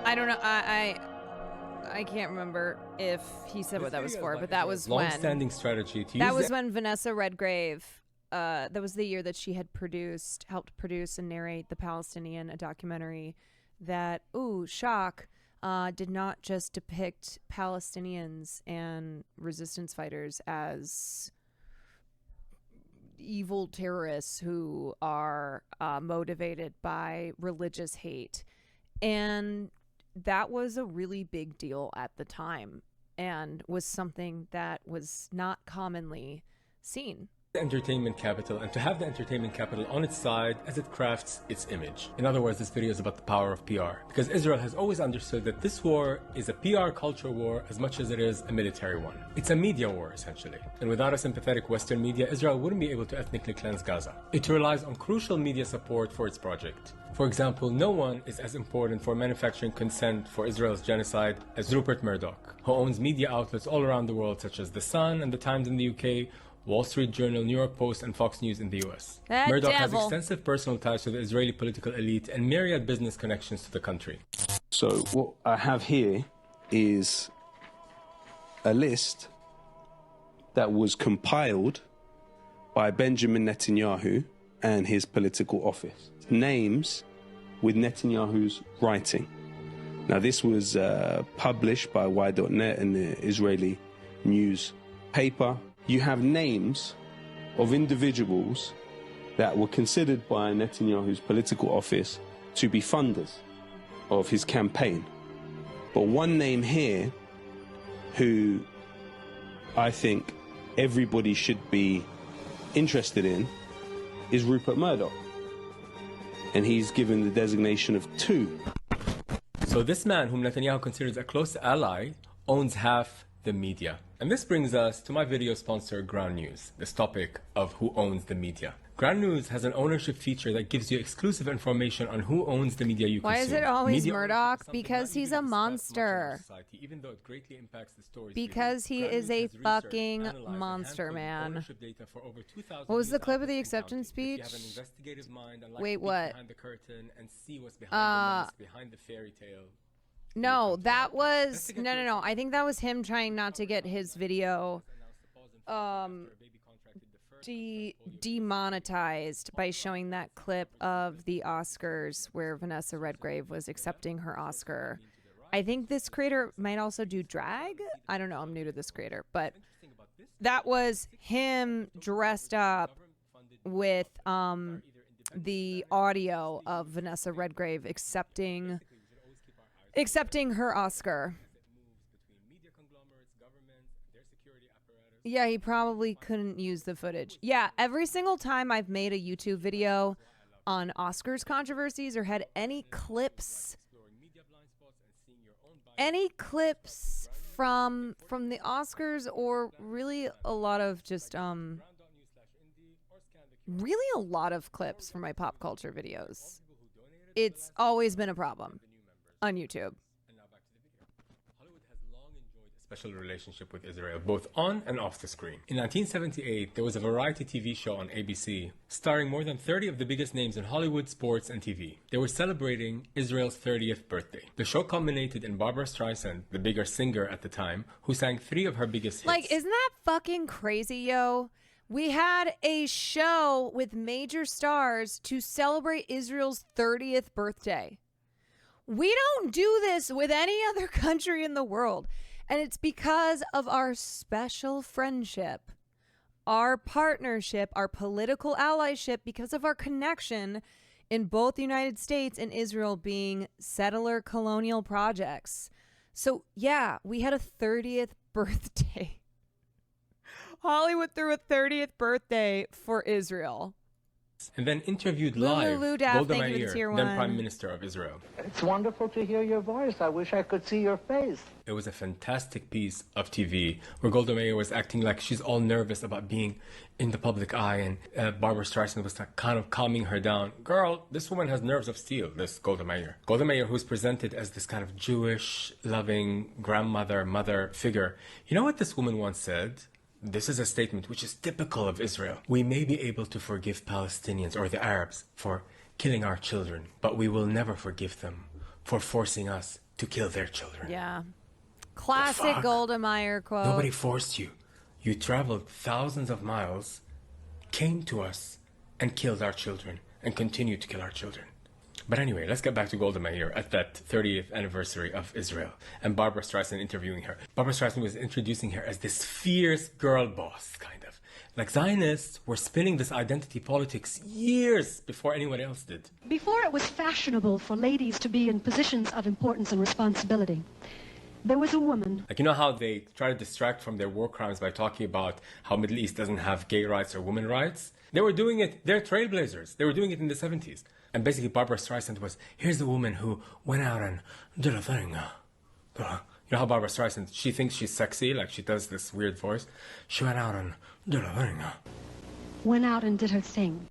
I don't know. I can't remember if he said what that was for, but that was when long-standing strategy to use that was when Vanessa Redgrave. That was the year that she had helped produce and narrate The Palestinian, a documentary that, shock, did not just depict Palestinians and resistance fighters as evil terrorists who are motivated by religious hate. And that was a really big deal at the time and was something that was not commonly seen. Entertainment capital, and to have the entertainment capital on its side as it crafts its image. In other words, this video is about the power of PR, because Israel has always understood that this war is a PR culture war as much as it is a military one. It's a media war, essentially. And without a sympathetic Western media, Israel wouldn't be able to ethnically cleanse Gaza. It relies on crucial media support for its project. For example, no one is as important for manufacturing consent for Israel's genocide as Rupert Murdoch, who owns media outlets all around the world such as The Sun and The Times in the UK, Wall Street Journal, New York Post, and Fox News in the US. Murdoch has extensive personal ties to the Israeli political elite and myriad business connections to the country. So what I have here is a list that was compiled by Benjamin Netanyahu and his political office. Names with Netanyahu's writing. Now this was published by Y.net and the Israeli news paper. You have names of individuals that were considered by Netanyahu's political office to be funders of his campaign. But one name here who I think everybody should be interested in is Rupert Murdoch. And he's given the designation of 2. So this man, whom Netanyahu considers a close ally, owns half the media. And this brings us to my video sponsor, Ground News, this topic of who owns the media. Ground News has an ownership feature that gives you exclusive information on who owns the media you consume. Why is it always Murdoch? Because he's a monster. Even though it greatly impacts the stories. Because he is a fucking monster, man. What was the clip of the acceptance speech? Wait, what? Behind the curtain and see what's behind the mask, behind the fairy tale. No, that was no. I think that was him trying not to get his video demonetized by showing that clip of the Oscars where Vanessa Redgrave was accepting her Oscar. I think this creator might also do drag. I don't know. I'm new to this creator, but that was him dressed up with the audio of Vanessa Redgrave accepting her Oscar. Yeah, he probably couldn't use the footage. Yeah, every single time I've made a YouTube video on Oscars controversies or had any clips from the Oscars, or really a lot of just really a lot of clips from my pop culture videos, it's always been a problem on YouTube. Special relationship with Israel, both on and off the screen. In 1978, there was a variety TV show on ABC starring more than 30 of the biggest names in Hollywood, sports, and TV. They were celebrating Israel's 30th birthday. The show culminated in Barbra Streisand, the bigger singer at the time, who sang 3 of her biggest hits. Like, isn't that fucking crazy, yo? We had a show with major stars to celebrate Israel's 30th birthday. We don't do this with any other country in the world. And it's because of our special friendship, our partnership, our political allyship, because of our connection in both the United States and Israel being settler colonial projects. So, yeah, we had a 30th birthday. Hollywood threw a 30th birthday for Israel. And then interviewed live Golda Meir, then Prime Minister of Israel. It's wonderful to hear your voice. I wish I could see your face. It was a fantastic piece of TV where Golda Meir was acting like she's all nervous about being in the public eye, and Barbra Streisand was like kind of calming her down. Girl, this woman has nerves of steel, this Golda Meir. Golda Meir, who's presented as this kind of Jewish, loving grandmother, mother figure. You know what this woman once said? This is a statement which is typical of Israel. We may be able to forgive Palestinians or the Arabs for killing our children, but we will never forgive them for forcing us to kill their children. Yeah. Classic Golda Meir quote. Nobody forced you. You traveled thousands of miles, came to us, and killed our children, and continue to kill our children. But anyway, let's get back to Golda Meir at that 30th anniversary of Israel and Barbra Streisand interviewing her. Barbra Streisand was introducing her as this fierce girl boss, kind of. Like Zionists were spinning this identity politics years before anyone else did. Before it was fashionable for ladies to be in positions of importance and responsibility, there was a woman. Like, you know how they try to distract from their war crimes by talking about how Middle East doesn't have gay rights or women rights? They were doing it, they're trailblazers. They were doing it in the 70s. And basically Barbra Streisand was, here's the woman who went out and did a thing. You know how Barbra Streisand, she thinks she's sexy, like she does this weird voice. She went out and did a thing. Went out and did her thing.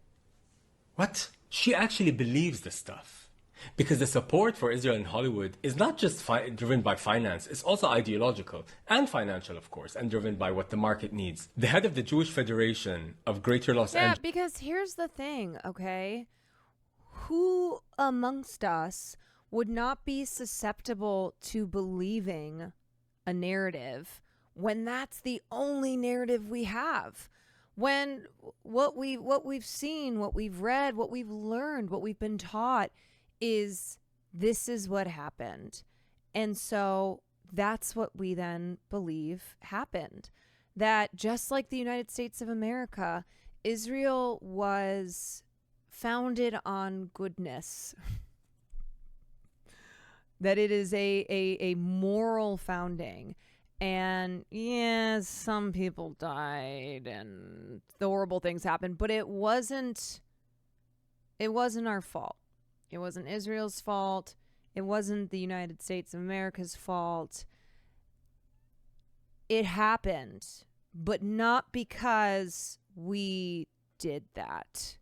What? She actually believes this stuff. Because the support for Israel in Hollywood is not just driven by finance, it's also ideological and financial, of course, and driven by what the market needs. The head of the Jewish Federation of Greater Los Angeles... Yeah, because here's the thing, okay? Who amongst us would not be susceptible to believing a narrative when that's the only narrative we have? When what we've seen, what we've read, what we've learned, what we've been taught is this is what happened. And so that's what we then believe happened. That just like the United States of America, Israel was founded on goodness. That it is a moral founding. And yes, some people died and the horrible things happened, but it wasn't our fault. It wasn't Israel's fault. It wasn't the United States of America's fault. It happened, but not because we did that.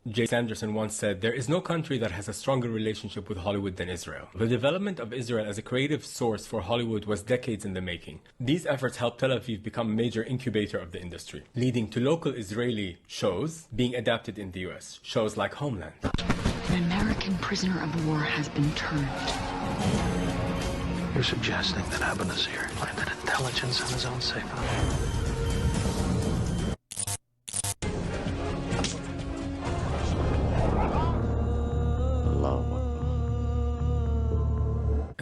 Jay Sanderson once said, there is no country that has a stronger relationship with Hollywood than Israel. The development of Israel as a creative source for Hollywood was decades in the making. These efforts helped Tel Aviv become a major incubator of the industry, leading to local Israeli shows being adapted in the US, shows like Homeland. An American prisoner of war has been turned. You're suggesting that Weaponizes planted intelligence on his own safe house?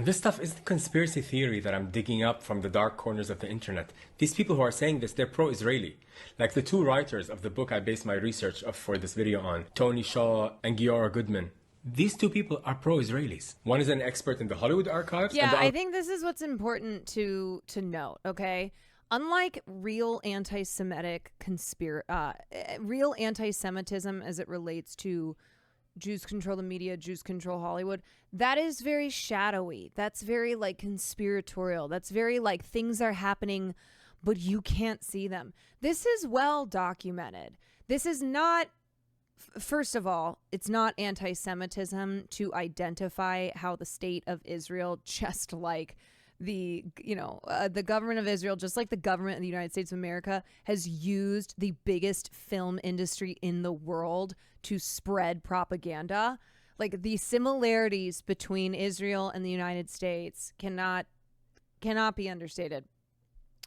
This stuff isn't conspiracy theory that I'm digging up from the dark corners of the internet. These people who are saying this, they're pro-Israeli. Like the two writers of the book I based my research for this video on, Tony Shaw and Giora Goodman. These two people are pro-Israelis. One is an expert in the Hollywood archives. Yeah, I think this is what's important to note, okay? Unlike real anti-Semitic real anti-Semitism as it relates to Jews control the media, Jews control Hollywood, that is very shadowy. That's very like conspiratorial. That's very like things are happening, but you can't see them. This is well documented. This is not, first of all, it's not anti-Semitism to identify how the state of Israel, just like the government of Israel, just like the government of the United States of America, has used the biggest film industry in the world to spread propaganda. Like, the similarities between Israel and the United States cannot be understated.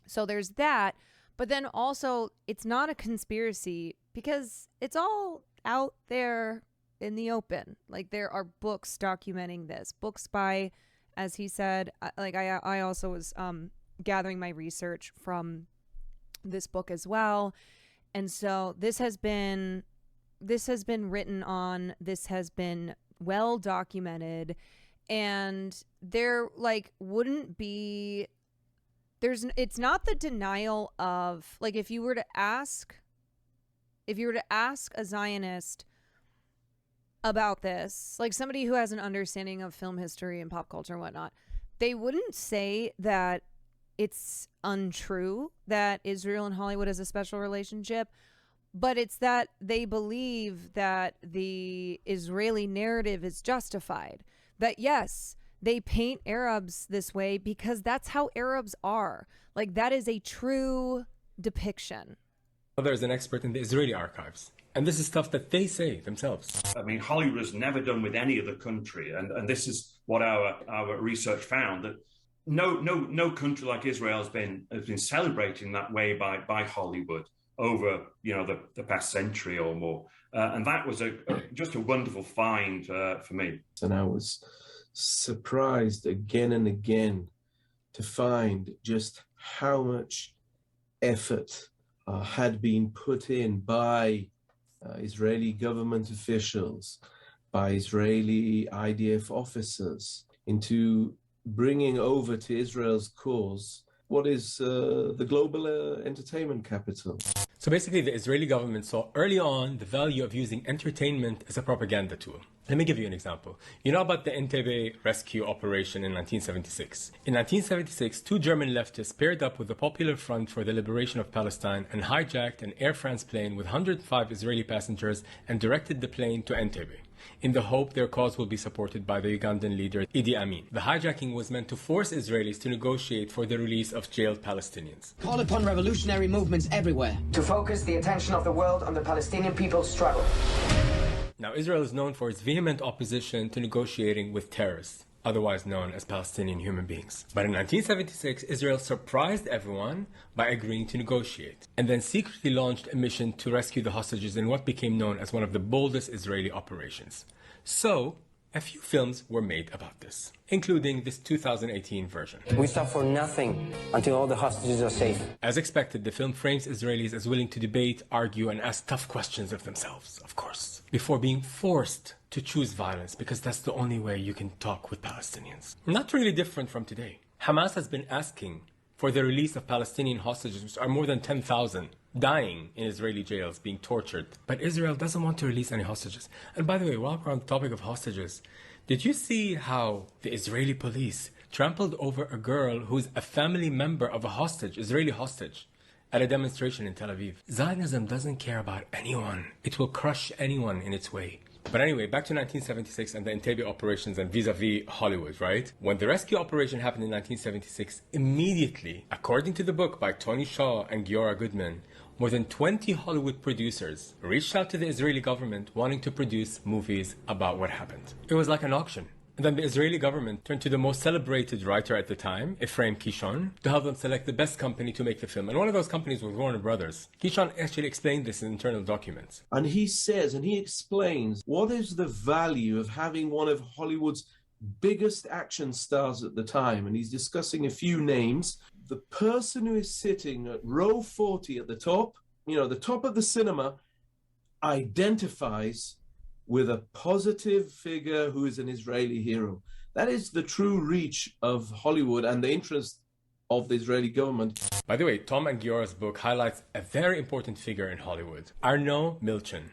So there's that. But then also, it's not a conspiracy because it's all out there in the open. Like, there are books documenting this. Books by, as he said, like I also was gathering my research from this book as well. And so this has been written on, this has been well documented, and there like wouldn't be, it's not the denial of, like, if you were to ask a Zionist about this, like somebody who has an understanding of film history and pop culture and whatnot, they wouldn't say that it's untrue that Israel and Hollywood has a special relationship, but it's that they believe that the Israeli narrative is justified. That yes, they paint Arabs this way because that's how Arabs are. Like, that is a true depiction. There's an expert in the Israeli archives, and this is stuff that they say themselves. I mean, Hollywood has never done with any other country, and this is what our research found, that no country like Israel has been celebrating that way by Hollywood over the past century or more, and that was just a wonderful find for me. And I was surprised again and again to find just how much effort had been put in by Israeli government officials, by Israeli IDF officers, into bringing over to Israel's cause what is the global entertainment capital. So basically, the Israeli government saw early on the value of using entertainment as a propaganda tool. Let me give you an example. You know about the Entebbe rescue operation in 1976. In 1976, two German leftists paired up with the Popular Front for the Liberation of Palestine and hijacked an Air France plane with 105 Israeli passengers and directed the plane to Entebbe, in the hope their cause will be supported by the Ugandan leader Idi Amin. The hijacking was meant to force Israelis to negotiate for the release of jailed Palestinians. Call upon revolutionary movements everywhere to focus the attention of the world on the Palestinian people's struggle. Now, Israel is known for its vehement opposition to negotiating with terrorists, otherwise known as Palestinian human beings. But in 1976, Israel surprised everyone by agreeing to negotiate, and then secretly launched a mission to rescue the hostages in what became known as one of the boldest Israeli operations. So, a few films were made about this, including this 2018 version. We stop for nothing until all the hostages are safe. As expected, the film frames Israelis as willing to debate, argue, and ask tough questions of themselves, of course, before being forced to choose violence, because that's the only way you can talk with Palestinians. Not really different from today. Hamas has been asking for the release of Palestinian hostages, which are more than 10,000, dying in Israeli jails, being tortured. But Israel doesn't want to release any hostages. And by the way, while we're on the topic of hostages, did you see how the Israeli police trampled over a girl who's a family member of a hostage, Israeli hostage, at a demonstration in Tel Aviv? Zionism doesn't care about anyone. It will crush anyone in its way. But anyway, back to 1976 and the Entebbe operations and vis-a-vis Hollywood, right? When the rescue operation happened in 1976, immediately, according to the book by Tony Shaw and Giora Goodman, more than 20 Hollywood producers reached out to the Israeli government wanting to produce movies about what happened. It was like an auction. And then the Israeli government turned to the most celebrated writer at the time, Ephraim Kishon, to help them select the best company to make the film. And one of those companies was Warner Brothers. Kishon actually explained this in internal documents. And he says, and he explains, what is the value of having one of Hollywood's biggest action stars at the time, and he's discussing a few names. The person who is sitting at row 40 at the top, the top of the cinema, identifies with a positive figure who is an Israeli hero. That is the true reach of Hollywood and the interest of the Israeli government. By the way, Tom Angiora's book highlights a very important figure in Hollywood, Arnaud Milchan.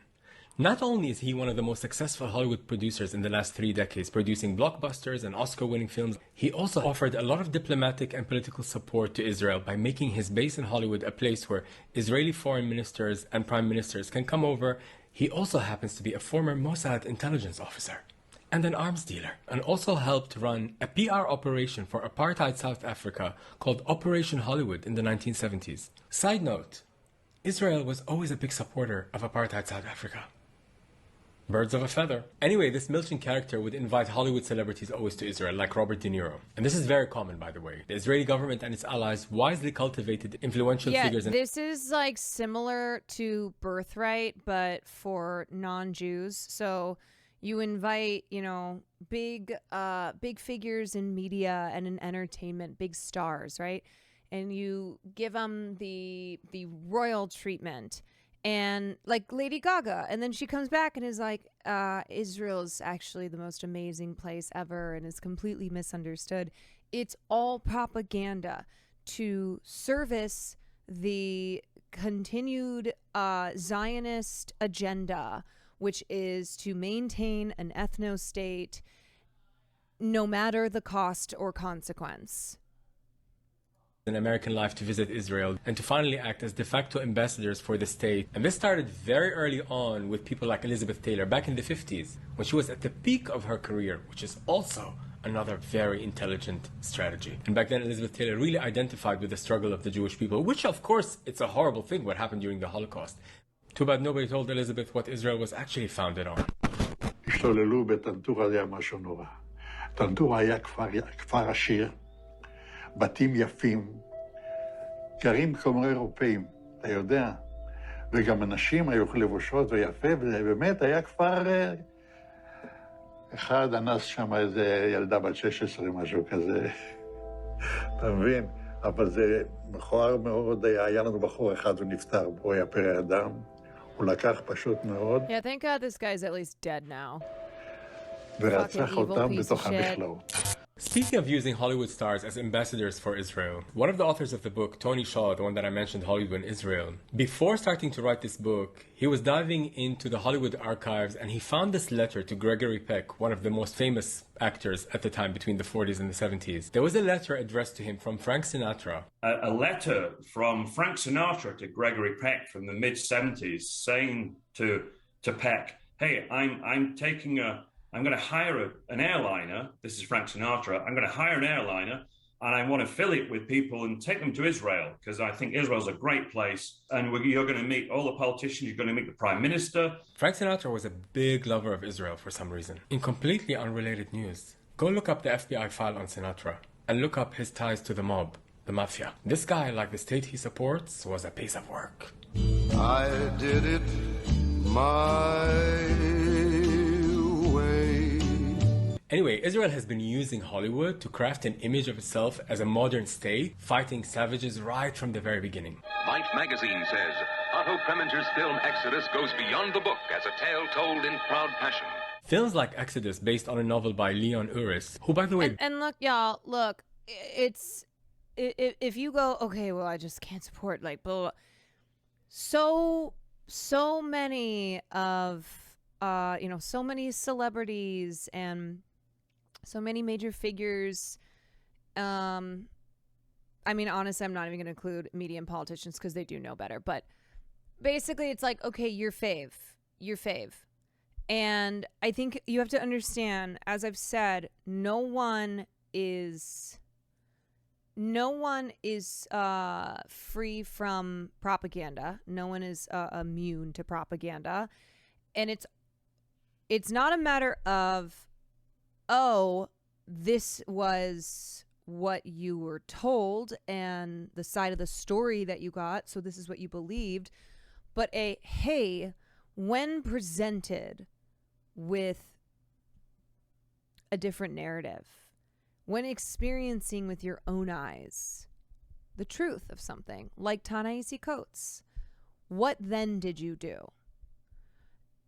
Not only is he one of the most successful Hollywood producers in the last 3 decades, producing blockbusters and Oscar-winning films, he also offered a lot of diplomatic and political support to Israel by making his base in Hollywood a place where Israeli foreign ministers and prime ministers can come over. He also happens to be a former Mossad intelligence officer and an arms dealer, and also helped run a PR operation for apartheid South Africa called Operation Hollywood in the 1970s. Side note, Israel was always a big supporter of apartheid South Africa. Birds of a feather. Anyway, this Milchan character would invite Hollywood celebrities always to Israel, like Robert De Niro. And this is very common, by the way. The Israeli government and its allies wisely cultivated influential figures. This is like similar to Birthright, but for non-Jews. So you invite, big figures in media and in entertainment, big stars, right? And you give them the royal treatment. And like Lady Gaga, and then she comes back and is like, Israel's actually the most amazing place ever and is completely misunderstood. It's all propaganda to service the continued Zionist agenda, which is to maintain an ethno-state no matter the cost or consequence. In American life to visit Israel and to finally act as de facto ambassadors for the state. And this started very early on with people like Elizabeth Taylor back in the 50s when she was at the peak of her career, which is also another very intelligent strategy. And back then Elizabeth Taylor really identified with the struggle of the Jewish people, which of course it's a horrible thing what happened during the Holocaust. Too bad nobody told Elizabeth what Israel was actually founded on. השתוללו בטנטור היה משהו נורא. טנטור היה כפר עשיר. בתים יפים, גרים כמו אירופאים, אתה יודע, וגם אנשים היו לבושות ויפה, ובאמת היה כפר אחד, אנס שם איזה ילדה בת 16, משהו כזה, אתה מבין? אבל זה מכוער מאוד, היה לנו בחור אחד, הוא נפטר, הוא היה פרא אדם, הוא לקח פשוט מאוד. Yeah, thank God this guy's at least dead now. ורצח אותם בתוך המכלאות. Speaking of using Hollywood stars as ambassadors for Israel, one of the authors of the book, Tony Shaw, the one that I mentioned, Hollywood in Israel, before starting to write this book, he was diving into the Hollywood archives and he found this letter to Gregory Peck, one of the most famous actors at the time between the 40s and the 70s. There was a letter addressed to him from Frank Sinatra. A letter from Frank Sinatra to Gregory Peck from the mid-70s saying to Peck, hey, I'm going to hire an airliner. This is Frank Sinatra. I'm going to hire an airliner and I want to fill it with people and take them to Israel because I think Israel's a great place. And you're going to meet all the politicians. You're going to meet the prime minister. Frank Sinatra was a big lover of Israel for some reason. In completely unrelated news, go look up the FBI file on Sinatra and look up his ties to the mob, the mafia. This guy, like the state he supports, was a piece of work. I did it my Anyway, Israel has been using Hollywood to craft an image of itself as a modern state, fighting savages right from the very beginning. Life magazine says Otto Preminger's film Exodus goes beyond the book as a tale told in proud passion. Films like Exodus, based on a novel by Leon Uris, who, by the way... And look, y'all, if you go, okay, well, I just can't support, like, blah, blah. So many of, so many celebrities and so many major figures. I mean, honestly, I'm not even going to include media and politicians because they do know better. But basically, it's like, okay, your fave. And I think you have to understand, as I've said, no one is free from propaganda. No one is immune to propaganda. And it's not a matter of, oh, this was what you were told and the side of the story that you got, so this is what you believed. But hey, when presented with a different narrative, when experiencing with your own eyes the truth of something, like Ta-Nehisi Coates, what then did you do?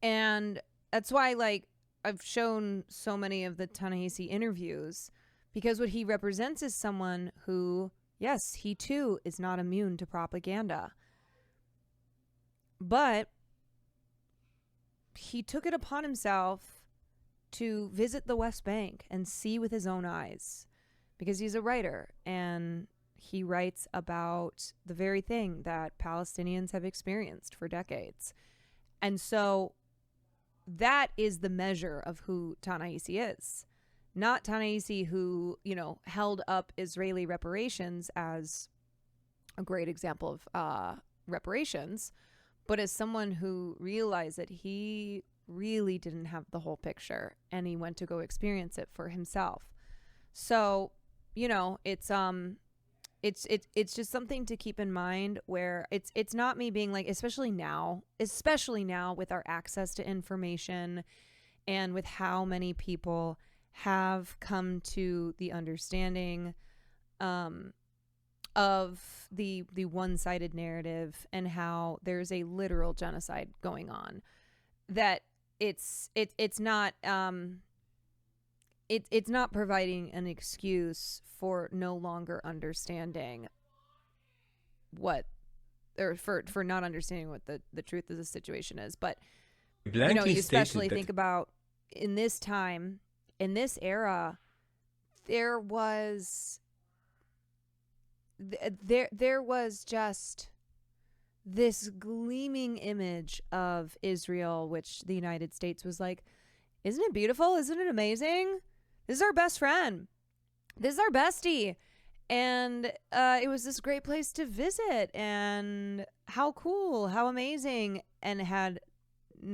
And that's why, like, I've shown so many of the Ta-Nehisi interviews, because what he represents is someone who, yes, he too is not immune to propaganda. But he took it upon himself to visit the West Bank and see with his own eyes, because he's a writer and he writes about the very thing that Palestinians have experienced for decades. And so that is the measure of who Ta-Nehisi is. Not Ta-Nehisi who, you know, held up Israeli reparations as a great example of reparations, but as someone who realized that he really didn't have the whole picture and he went to go experience it for himself. So, you know, it's just something to keep in mind, where it's not me being like, especially now with our access to information and with how many people have come to the understanding of the one-sided narrative and how there's a literal genocide going on, that it's not providing an excuse for no longer understanding what, or for not understanding what the truth of the situation is. But you know, you especially think about in this time, in this era, there was just this gleaming image of Israel, which the United States was like, isn't it beautiful? Isn't it amazing? This is our best friend. This is our bestie. And it was this great place to visit, and how cool, how amazing, and had,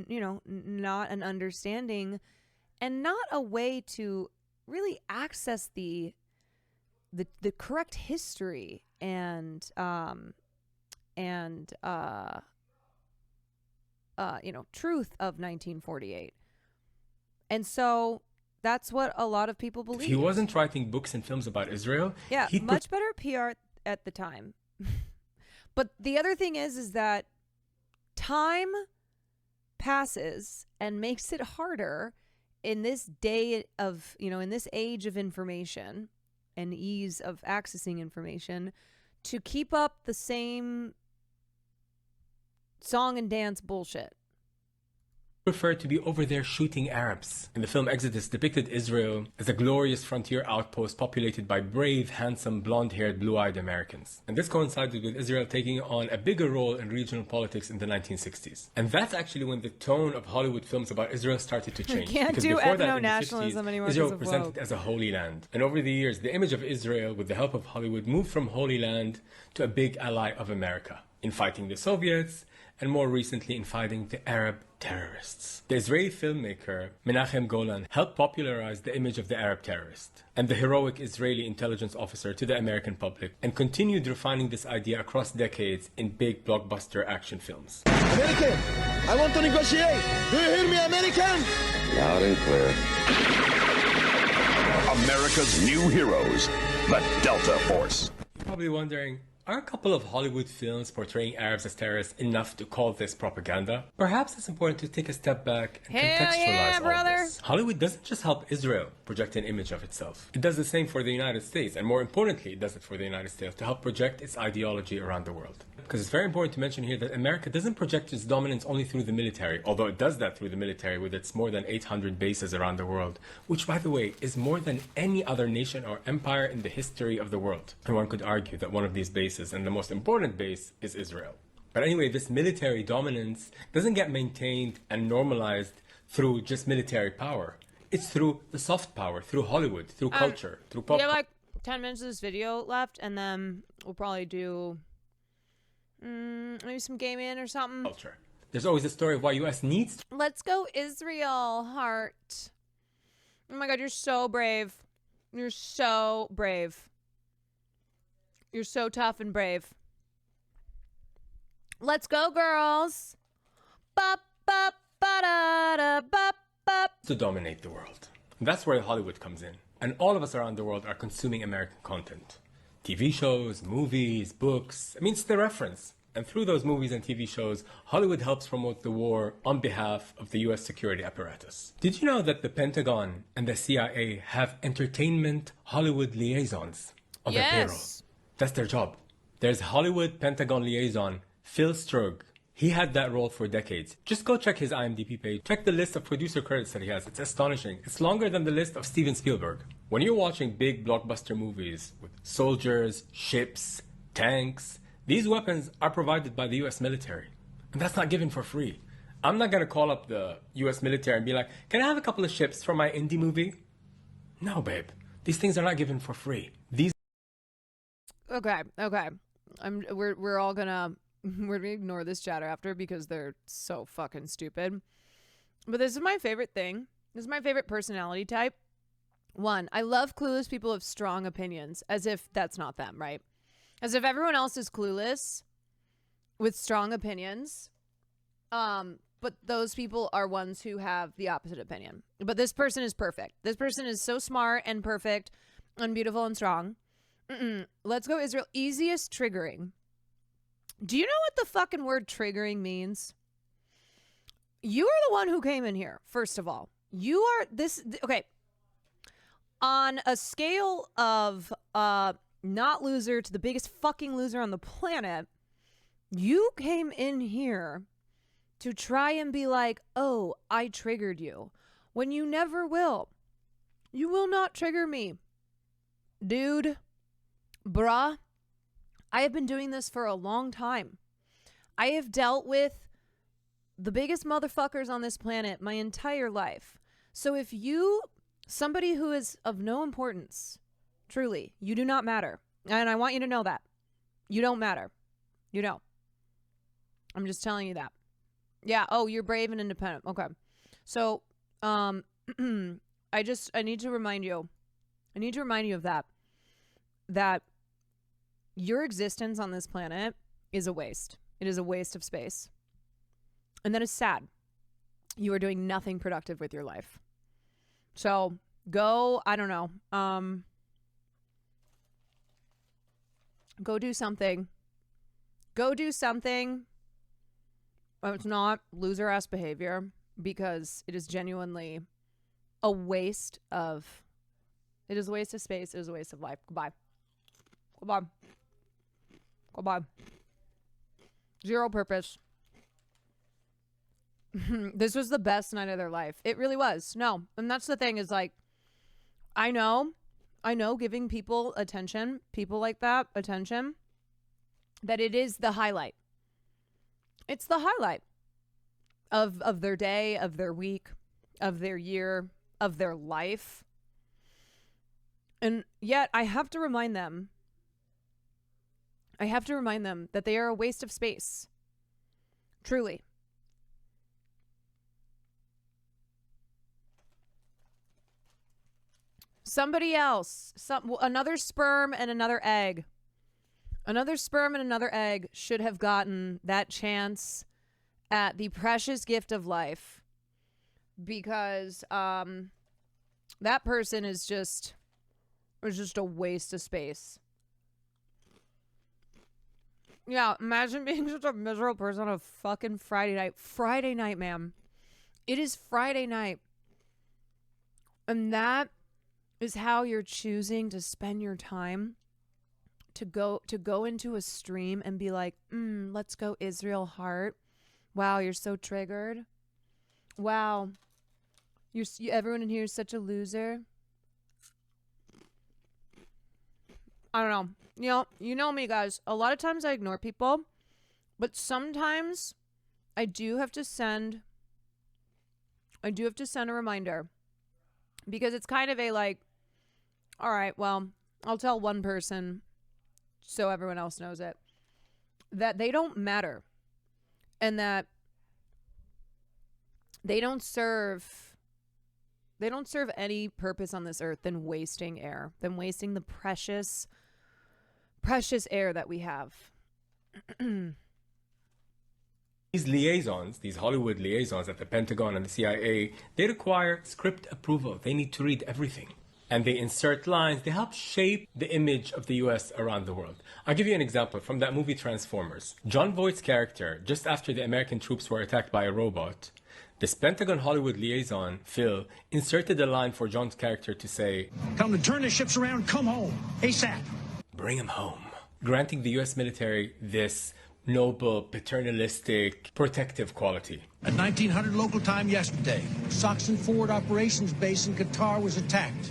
you know, not an understanding and not a way to really access the correct history and you know, truth of 1948. And so that's what a lot of people believe. If he wasn't writing books and films about Israel, yeah, much better PR at the time. But the other thing is that time passes and makes it harder in this day of, you know, in this age of information and ease of accessing information, to keep up the same song and dance bullshit. Preferred to be over there shooting Arabs. In the film Exodus depicted Israel as a glorious frontier outpost populated by brave, handsome, blonde-haired, blue-eyed Americans. And this coincided with Israel taking on a bigger role in regional politics in the 1960s. And that's actually when the tone of Hollywood films about Israel started to change. Can't do ethno-nationalism anymore. Israel was presented as a holy land. And over the years, the image of Israel, with the help of Hollywood, moved from holy land to a big ally of America in fighting the Soviets, and more recently in fighting the Arab terrorists. The Israeli filmmaker Menachem Golan helped popularize the image of the Arab terrorist and the heroic Israeli intelligence officer to the American public, and continued refining this idea across decades in big blockbuster action films. American, I want to negotiate. Do you hear me, American? Loud and clear. America's new heroes, the Delta Force. You're probably wondering, are a couple of Hollywood films portraying Arabs as terrorists enough to call this propaganda? Perhaps it's important to take a step back and contextualize all this. Hollywood doesn't just help Israel project an image of itself. It does the same for the United States, and more importantly, it does it for the United States to help project its ideology around the world. Because it's very important to mention here that America doesn't project its dominance only through the military, although it does that through the military with its more than 800 bases around the world, which, by the way, is more than any other nation or empire in the history of the world. And one could argue that one of these bases, and the most important base, is Israel. But anyway, this military dominance doesn't get maintained and normalized through just military power. It's through the soft power, through Hollywood, through culture, through pop. We have like 10 minutes of this video left, and then we'll probably do maybe some gaming or something. Culture. There's always a story of why U.S. needs to. Let's go Israel, Heart. Oh my God, you're so brave. You're so brave. You're so tough and brave. Let's go, girls. Bop, bop, ba-da-da, bop, bop. To dominate the world. That's where Hollywood comes in. And all of us around the world are consuming American content. TV shows, movies, books. I mean, it's the reference. And through those movies and TV shows, Hollywood helps promote the war on behalf of the US security apparatus. Did you know that the Pentagon and the CIA have entertainment Hollywood liaisons on their payroll? That's their job. There's Hollywood Pentagon liaison, Phil Strug. He had that role for decades. Just go check his IMDb page. Check the list of producer credits that he has. It's astonishing. It's longer than the list of Steven Spielberg. When you're watching big blockbuster movies with soldiers, ships, tanks, these weapons are provided by the US military. And that's not given for free. I'm not going to call up the US military and be like, can I have a couple of ships for my indie movie? No, babe. These things are not given for free. Okay. We're all gonna ignore this chatter after because they're so fucking stupid. But this is my favorite thing. This is my favorite personality type. One, I love clueless people with strong opinions, as if that's not them, right? As if everyone else is clueless with strong opinions. But those people are ones who have the opposite opinion. But this person is perfect. This person is so smart and perfect and beautiful and strong. Let's go Israel. Easiest triggering. Do you know what the fucking word triggering means? You are the one who came in here, first of all. You are this. Okay. On a scale of not loser to the biggest fucking loser on the planet, you came in here to try and be like, oh, I triggered you. When you never will. You will not trigger me. Dude. Bruh. I have been doing this for a long time. I have dealt with the biggest motherfuckers on this planet my entire life. So if you, somebody who is of no importance, truly, you do not matter. And I want you to know that. You don't matter. You don't. I'm just telling you that. Yeah. Oh, you're brave and independent. Okay. So, I need to remind you. I need to remind you of that. That your existence on this planet is a waste. It is a waste of space. And that is sad. You are doing nothing productive with your life. So go, I don't know. Go do something. Go do something. It's not loser-ass behavior because it is genuinely a waste of, it is a waste of space. It is a waste of life. Goodbye. Goodbye. Goodbye. Zero purpose. This was the best night of their life. It really was. No. And that's the thing is like, I know giving people attention, people like that, attention, that it is the highlight. It's the highlight of their day, of their week, of their year, of their life. And yet I have to remind them that they are a waste of space. Truly. Somebody else, another sperm and another egg. Another sperm and another egg should have gotten that chance at the precious gift of life. Because that person is just a waste of space. Yeah, imagine being such a miserable person on a fucking Friday night. Friday night, ma'am. It is Friday night. And that is how you're choosing to spend your time. To go into a stream and be like, let's go Israel heart. Wow, you're so triggered. Wow. Everyone in here is such a loser. I don't know. You know me, guys. A lot of times I ignore people, but sometimes I do have to send a reminder because it's kind of a like, all right, well, I'll tell one person so everyone else knows it, that they don't matter and that they don't serve any purpose on this earth than wasting air, than wasting the precious air that we have. These liaisons, these Hollywood liaisons at the Pentagon and the CIA, they require script approval. They need to read everything. And they insert lines. They help shape the image of the US around the world. I'll give you an example from that movie Transformers. Jon Voight's character, just after the American troops were attacked by a robot, this Pentagon Hollywood liaison, Phil, inserted a line for John's character to say, "Tell him to turn the ships around, come home, ASAP. Bring him home." Granting the US military this noble, paternalistic, protective quality. At 1900 local time yesterday, Soxon Forward Operations Base in Qatar was attacked.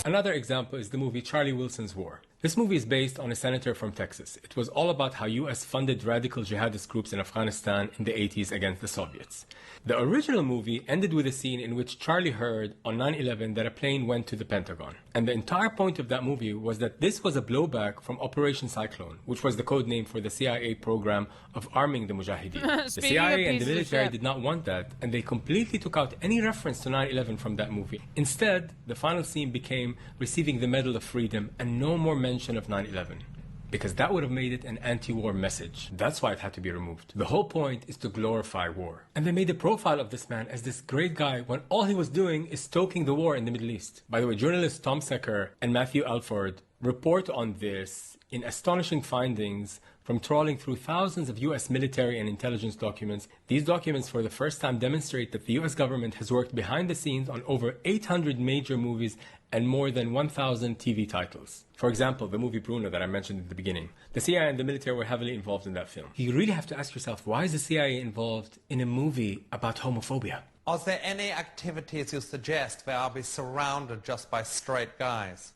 Another example is the movie Charlie Wilson's War. This movie is based on a senator from Texas. It was all about how US funded radical jihadist groups in Afghanistan in the 80s against the Soviets. The original movie ended with a scene in which Charlie heard on 9/11 that a plane went to the Pentagon. And the entire point of that movie was that this was a blowback from Operation Cyclone, which was the code name for the CIA program of arming the Mujahideen. The CIA and the military did not want that, and they completely took out any reference to 9/11 from that movie. Instead, the final scene became receiving the Medal of Freedom and no more mention of 9/11. Because that would have made it an anti-war message. That's why it had to be removed. The whole point is to glorify war. And they made a profile of this man as this great guy when all he was doing is stoking the war in the Middle East. By the way, journalists Tom Secker and Matthew Alford report on this in astonishing findings from trawling through thousands of US military and intelligence documents. These documents for the first time demonstrate that the US government has worked behind the scenes on over 800 major movies and more than 1,000 TV titles. For example, the movie Bruno that I mentioned at the beginning. The CIA and the military were heavily involved in that film. You really have to ask yourself, why is the CIA involved in a movie about homophobia? Are there any activities you suggest where I'll be surrounded just by straight guys?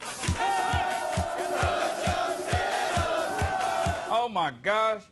Oh my gosh,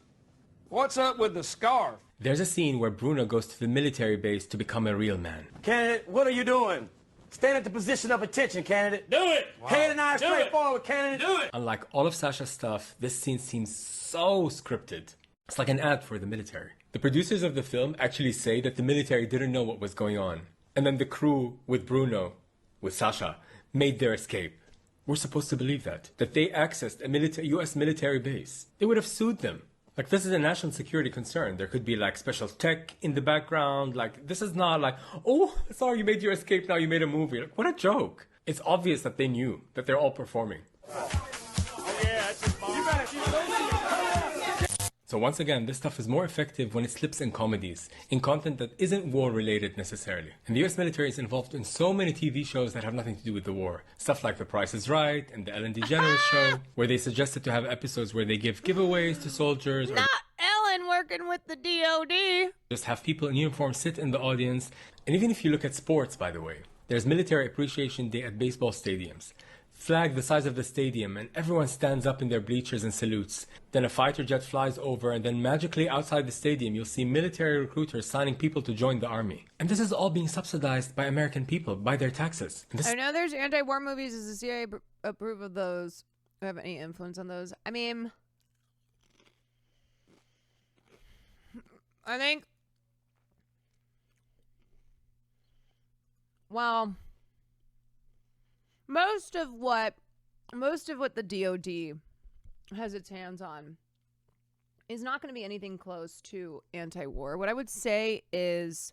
what's up with the scarf? There's a scene where Bruno goes to the military base to become a real man. Candidate, what are you doing? Stand at the position of attention, candidate. Do it! Wow. Head and eyes straight forward, candidate. Do it! Unlike all of Sasha's stuff, this scene seems so scripted. It's like an ad for the military. The producers of the film actually say that the military didn't know what was going on. And then the crew with Bruno, with Sasha, made their escape. We're supposed to believe that they accessed a US military base. They would have sued them. Like, this is a national security concern. There could be, like, special tech in the background. Like, this is not like, oh, sorry, you made your escape, now you made a movie. Like, what a joke. It's obvious that they knew, that they're all performing. So once again, this stuff is more effective when it slips in comedies, in content that isn't war-related necessarily. And the US military is involved in so many TV shows that have nothing to do with the war. Stuff like The Price is Right and the Ellen DeGeneres Show, where they suggested to have episodes where they give giveaways to soldiers. Or not Ellen working with the DOD. Just have people in uniform sit in the audience. And even if you look at sports, by the way, there's Military Appreciation Day at baseball stadiums. Flag the size of the stadium and everyone stands up in their bleachers and salutes. Then a fighter jet flies over and then magically outside the stadium you'll see military recruiters signing people to join the army. And this is all being subsidized by American people, by their taxes. I know there's anti-war movies. Does the CIA approve of those? Do you have any influence on those? I mean, I think, well, most of what the DOD has its hands on is not going to be anything close to anti-war. What I would say is,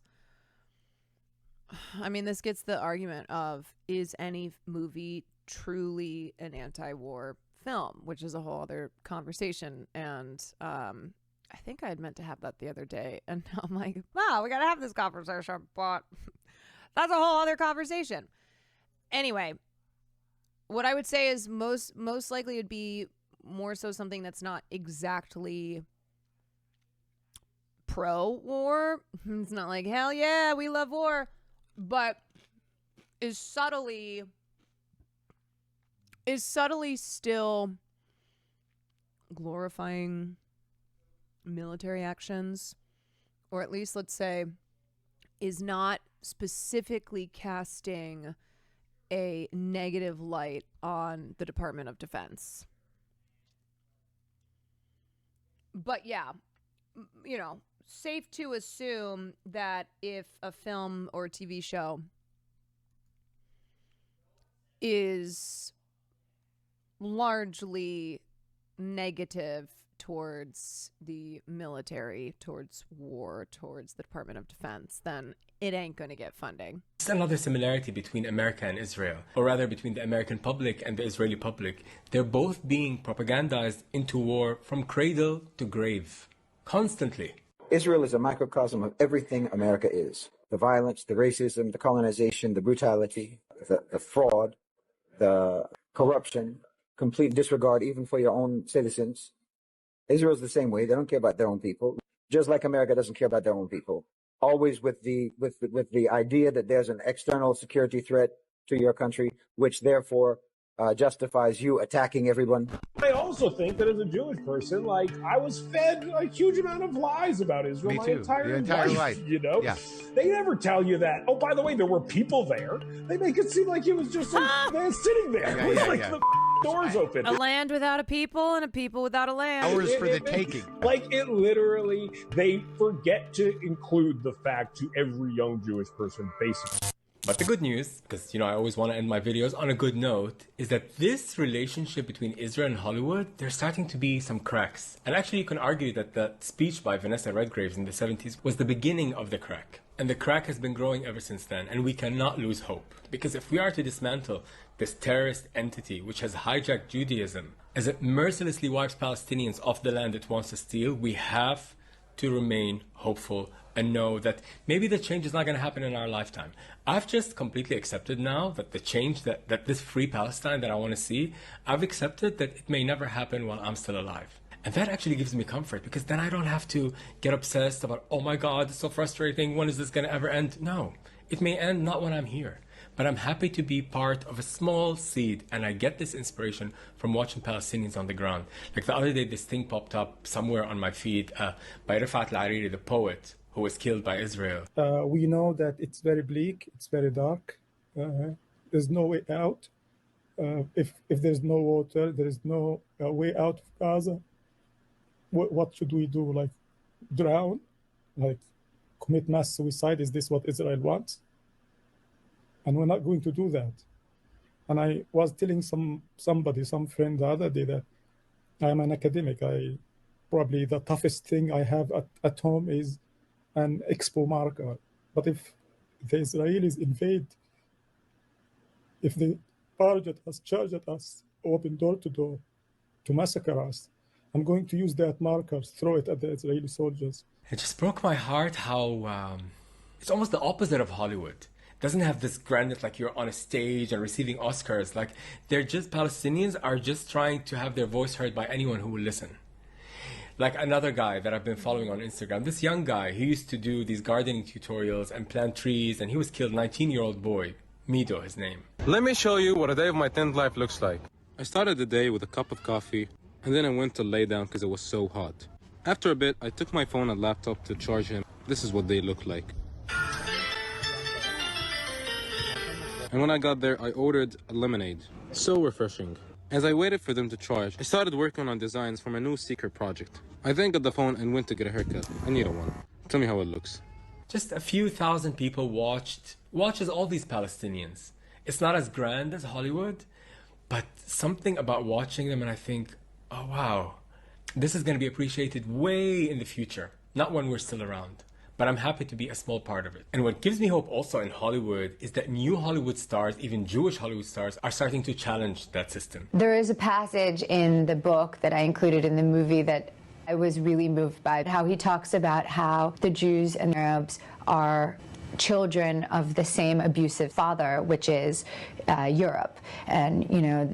I mean, this gets the argument of, is any movie truly an anti-war film, which is a whole other conversation. And I think I had meant to have that the other day, and now I'm like, wow, we got to have this conversation, but that's a whole other conversation. Anyway, what I would say is most likely it'd be more so something that's not exactly pro-war. It's not like, hell yeah, we love war, but is subtly still glorifying military actions, or at least, let's say, is not specifically casting a negative light on the Department of Defense. But yeah, you know, safe to assume that if a film or a TV show is largely negative towards the military, towards war, towards the Department of Defense, then it ain't going to get funding. It's another similarity between America and Israel, or rather between the American public and the Israeli public. They're both being propagandized into war from cradle to grave, constantly. Israel is a microcosm of everything America is. The violence, the racism, the colonization, the brutality, the fraud, the corruption, complete disregard even for your own citizens. Israel's the same way. They don't care about their own people, just like America doesn't care about their own people. Always with the idea that there's an external security threat to your country, which therefore justifies you attacking everyone. I also think that as a Jewish person, like, I was fed a huge amount of lies about Israel my entire life. You know, they never tell you that. Oh, by the way, there were people there. They make it seem like it was just some man sitting there. The doors open. A land without a people and a people without a land. Ours for the taking. Like, it literally, they forget to include the fact to every young Jewish person, basically. But the good news, because, I always want to end my videos on a good note, is that this relationship between Israel and Hollywood, there's starting to be some cracks. And actually, you can argue that that speech by Vanessa Redgraves in the 70s was the beginning of the crack. And the crack has been growing ever since then, and we cannot lose hope. Because if we are to dismantle this terrorist entity which has hijacked Judaism, as it mercilessly wipes Palestinians off the land it wants to steal, we have to remain hopeful and know that maybe the change is not going to happen in our lifetime. I've just completely accepted now that the change, that this free Palestine that I want to see, I've accepted that it may never happen while I'm still alive. And that actually gives me comfort, because then I don't have to get obsessed about, oh my God, it's so frustrating, when is this going to ever end? No, it may end not when I'm here. But I'm happy to be part of a small seed, and I get this inspiration from watching Palestinians on the ground. Like the other day, this thing popped up somewhere on my feed by Rifat Al-Hariri, the poet, who was killed by Israel. We know that it's very bleak, it's very dark. There's no way out. If there's no water, there is no way out of Gaza. What should we do? Like, drown? Like, commit mass suicide? Is this what Israel wants? And we're not going to do that. And I was telling some friend the other day that I'm an academic. Probably the toughest thing I have at home is an expo marker. But if the Israelis invade, if they charge at us, open door to door to massacre us, I'm going to use that marker, throw it at the Israeli soldiers. It just broke my heart how it's almost the opposite of Hollywood. It doesn't have this grandness like you're on a stage and receiving Oscars. Like, Palestinians are just trying to have their voice heard by anyone who will listen. Like another guy that I've been following on Instagram, this young guy, he used to do these gardening tutorials and plant trees, and he was killed, 19-year-old boy, Mido, his name. Let me show you what a day of my tent life looks like. I started the day with a cup of coffee, and then I went to lay down because it was so hot. After a bit, I took my phone and laptop to charge him. This is what they look like. And when I got there, I ordered a lemonade. So refreshing. As I waited for them to charge, I started working on designs for my new secret project. I then got the phone and went to get a haircut. I need one. Tell me how it looks. Just a few thousand people watches all these Palestinians. It's not as grand as Hollywood, but something about watching them and I think, oh wow, this is going to be appreciated way in the future, not when we're still around. But I'm happy to be a small part of it. And what gives me hope also in Hollywood is that new Hollywood stars, even Jewish Hollywood stars, are starting to challenge that system. There is a passage in the book that I included in the movie that I was really moved by, how he talks about how the Jews and Arabs are children of the same abusive father, which is Europe. And,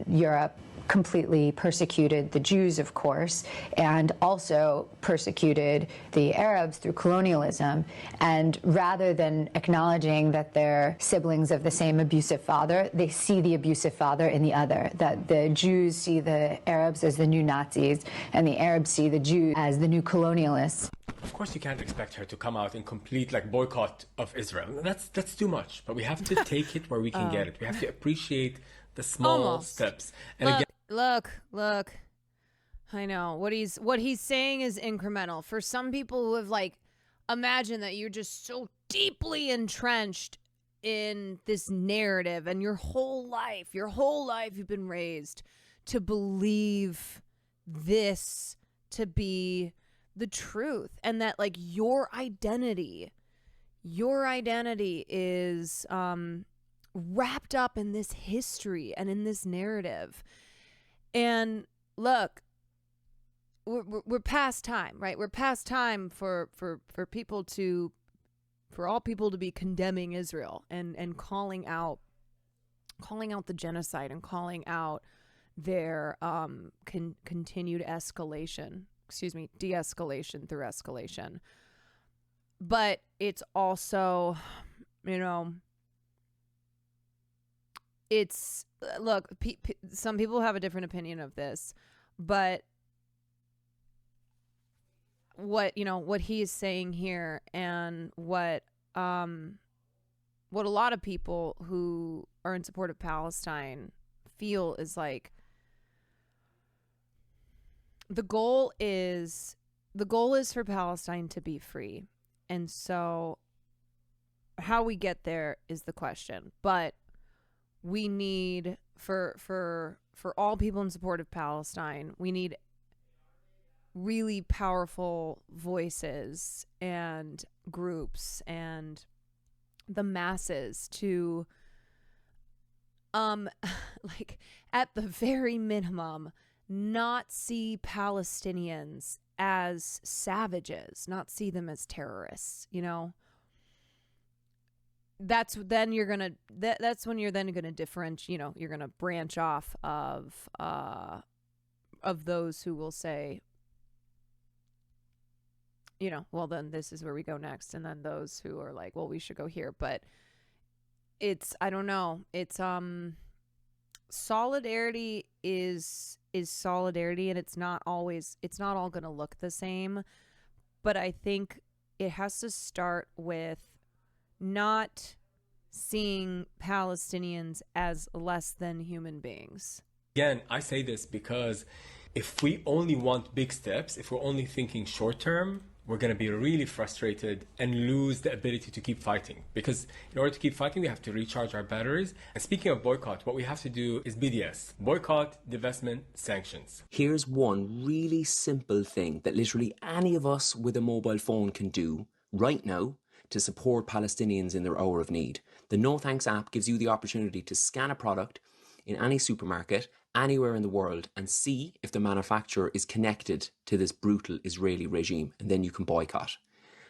Europe completely persecuted the Jews, of course, and also persecuted the Arabs through colonialism. And rather than acknowledging that they're siblings of the same abusive father, they see the abusive father in the other, that the Jews see the Arabs as the new Nazis, and the Arabs see the Jews as the new colonialists. Of course, you can't expect her to come out in complete boycott of Israel. That's too much. But we have to take it where we can get it. We have to appreciate the small steps. And Look. I know what he's saying is incremental. For some people who have imagine that you're just so deeply entrenched in this narrative, and your whole life you've been raised to believe this to be the truth, and that like your identity is wrapped up in this history and in this narrative. And look, we're past time, right? We're past time for all people to be condemning Israel and calling out the genocide and calling out their continued de-escalation through escalation. But it's also, it's, look, some people have a different opinion of this, but what he is saying here, and what a lot of people who are in support of Palestine feel is like, the goal is for Palestine to be free. And so how we get there is the question. But we need, for all people in support of Palestine, we need really powerful voices and groups and the masses to like, at the very minimum, not see Palestinians as savages, not see them as terrorists, That's when you're gonna differentiate, you're gonna branch off of those who will say, well, then this is where we go next, and then those who are like, well, we should go here. But it's, I don't know, it's solidarity is solidarity, and it's not all gonna look the same. But I think it has to start with not seeing Palestinians as less than human beings. Again, I say this because if we only want big steps, if we're only thinking short term, we're going to be really frustrated and lose the ability to keep fighting. Because in order to keep fighting, we have to recharge our batteries. And speaking of boycott, what we have to do is BDS. Boycott, divestment, sanctions. Here's one really simple thing that literally any of us with a mobile phone can do right now to support Palestinians in their hour of need. The No Thanks app gives you the opportunity to scan a product in any supermarket anywhere in the world and see if the manufacturer is connected to this brutal Israeli regime, and then you can boycott.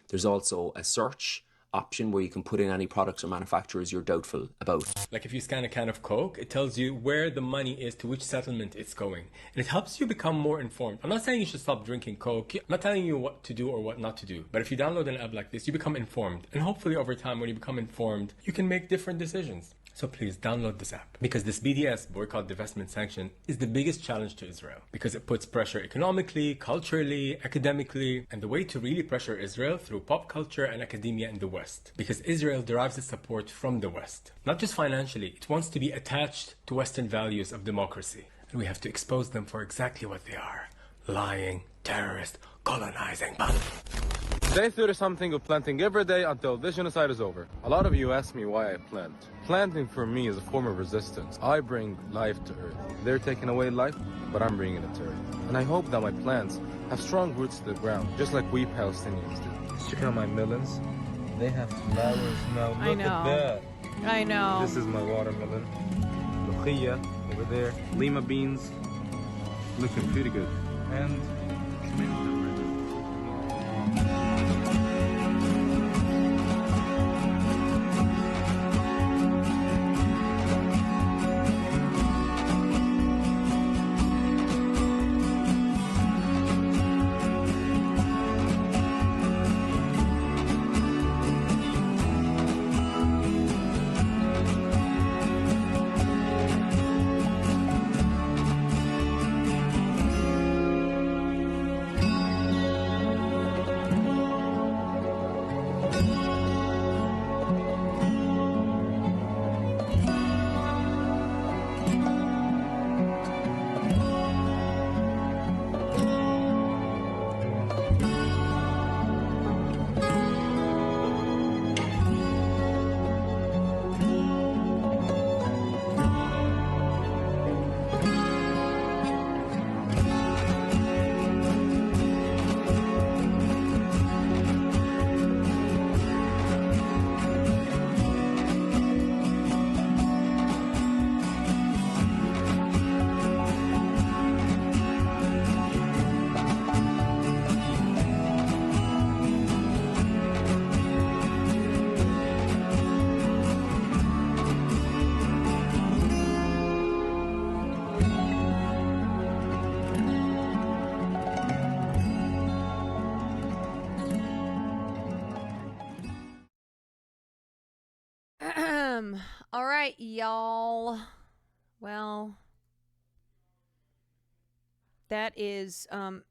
There's also a search option where you can put in any products or manufacturers you're doubtful about. Like if you scan a can of Coke, it tells you where the money is, to which settlement it's going. And it helps you become more informed. I'm not saying you should stop drinking Coke. I'm not telling you what to do or what not to do. But if you download an app like this, you become informed. And hopefully over time, when you become informed, you can make different decisions. So please download this app, because this BDS, boycott, divestment, sanction, is the biggest challenge to Israel, because it puts pressure economically, culturally, academically, and the way to really pressure Israel through pop culture and academia in the West, because Israel derives its support from the West. Not just financially, it wants to be attached to Western values of democracy, and we have to expose them for exactly what they are: lying, terrorist, colonizing. Day 30-something of planting every day until this genocide is over. A lot of you ask me why I plant. Planting for me is a form of resistance. I bring life to Earth. They're taking away life, but I'm bringing it to Earth. And I hope that my plants have strong roots to the ground, just like we Palestinians do. Check out my melons. They have flowers now. Look at that. I know. This is my watermelon. Luchia over there. Lima beans. Looking pretty good. And tomato. All right, y'all. Well, that is that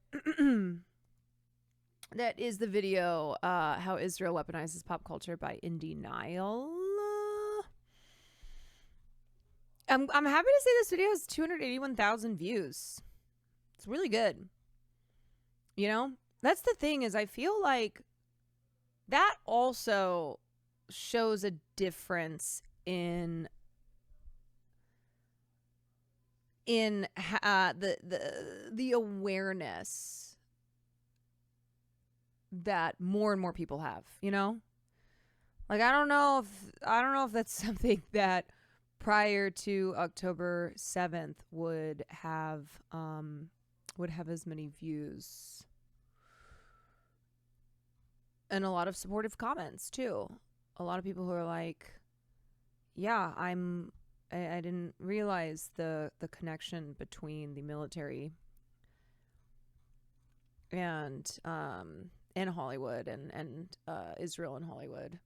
is the video, how Israel weaponizes pop culture by Nile. I'm happy to say this video has 281,000 views. It's really good. You know, that's the thing, is I feel like that also shows a difference in the awareness that more and more people have, you know? Like, I don't know if that's something that prior to October 7th would have as many views. And a lot of supportive comments too. A lot of people who are like, yeah, I didn't realize the connection between the military and Hollywood and Israel and Hollywood.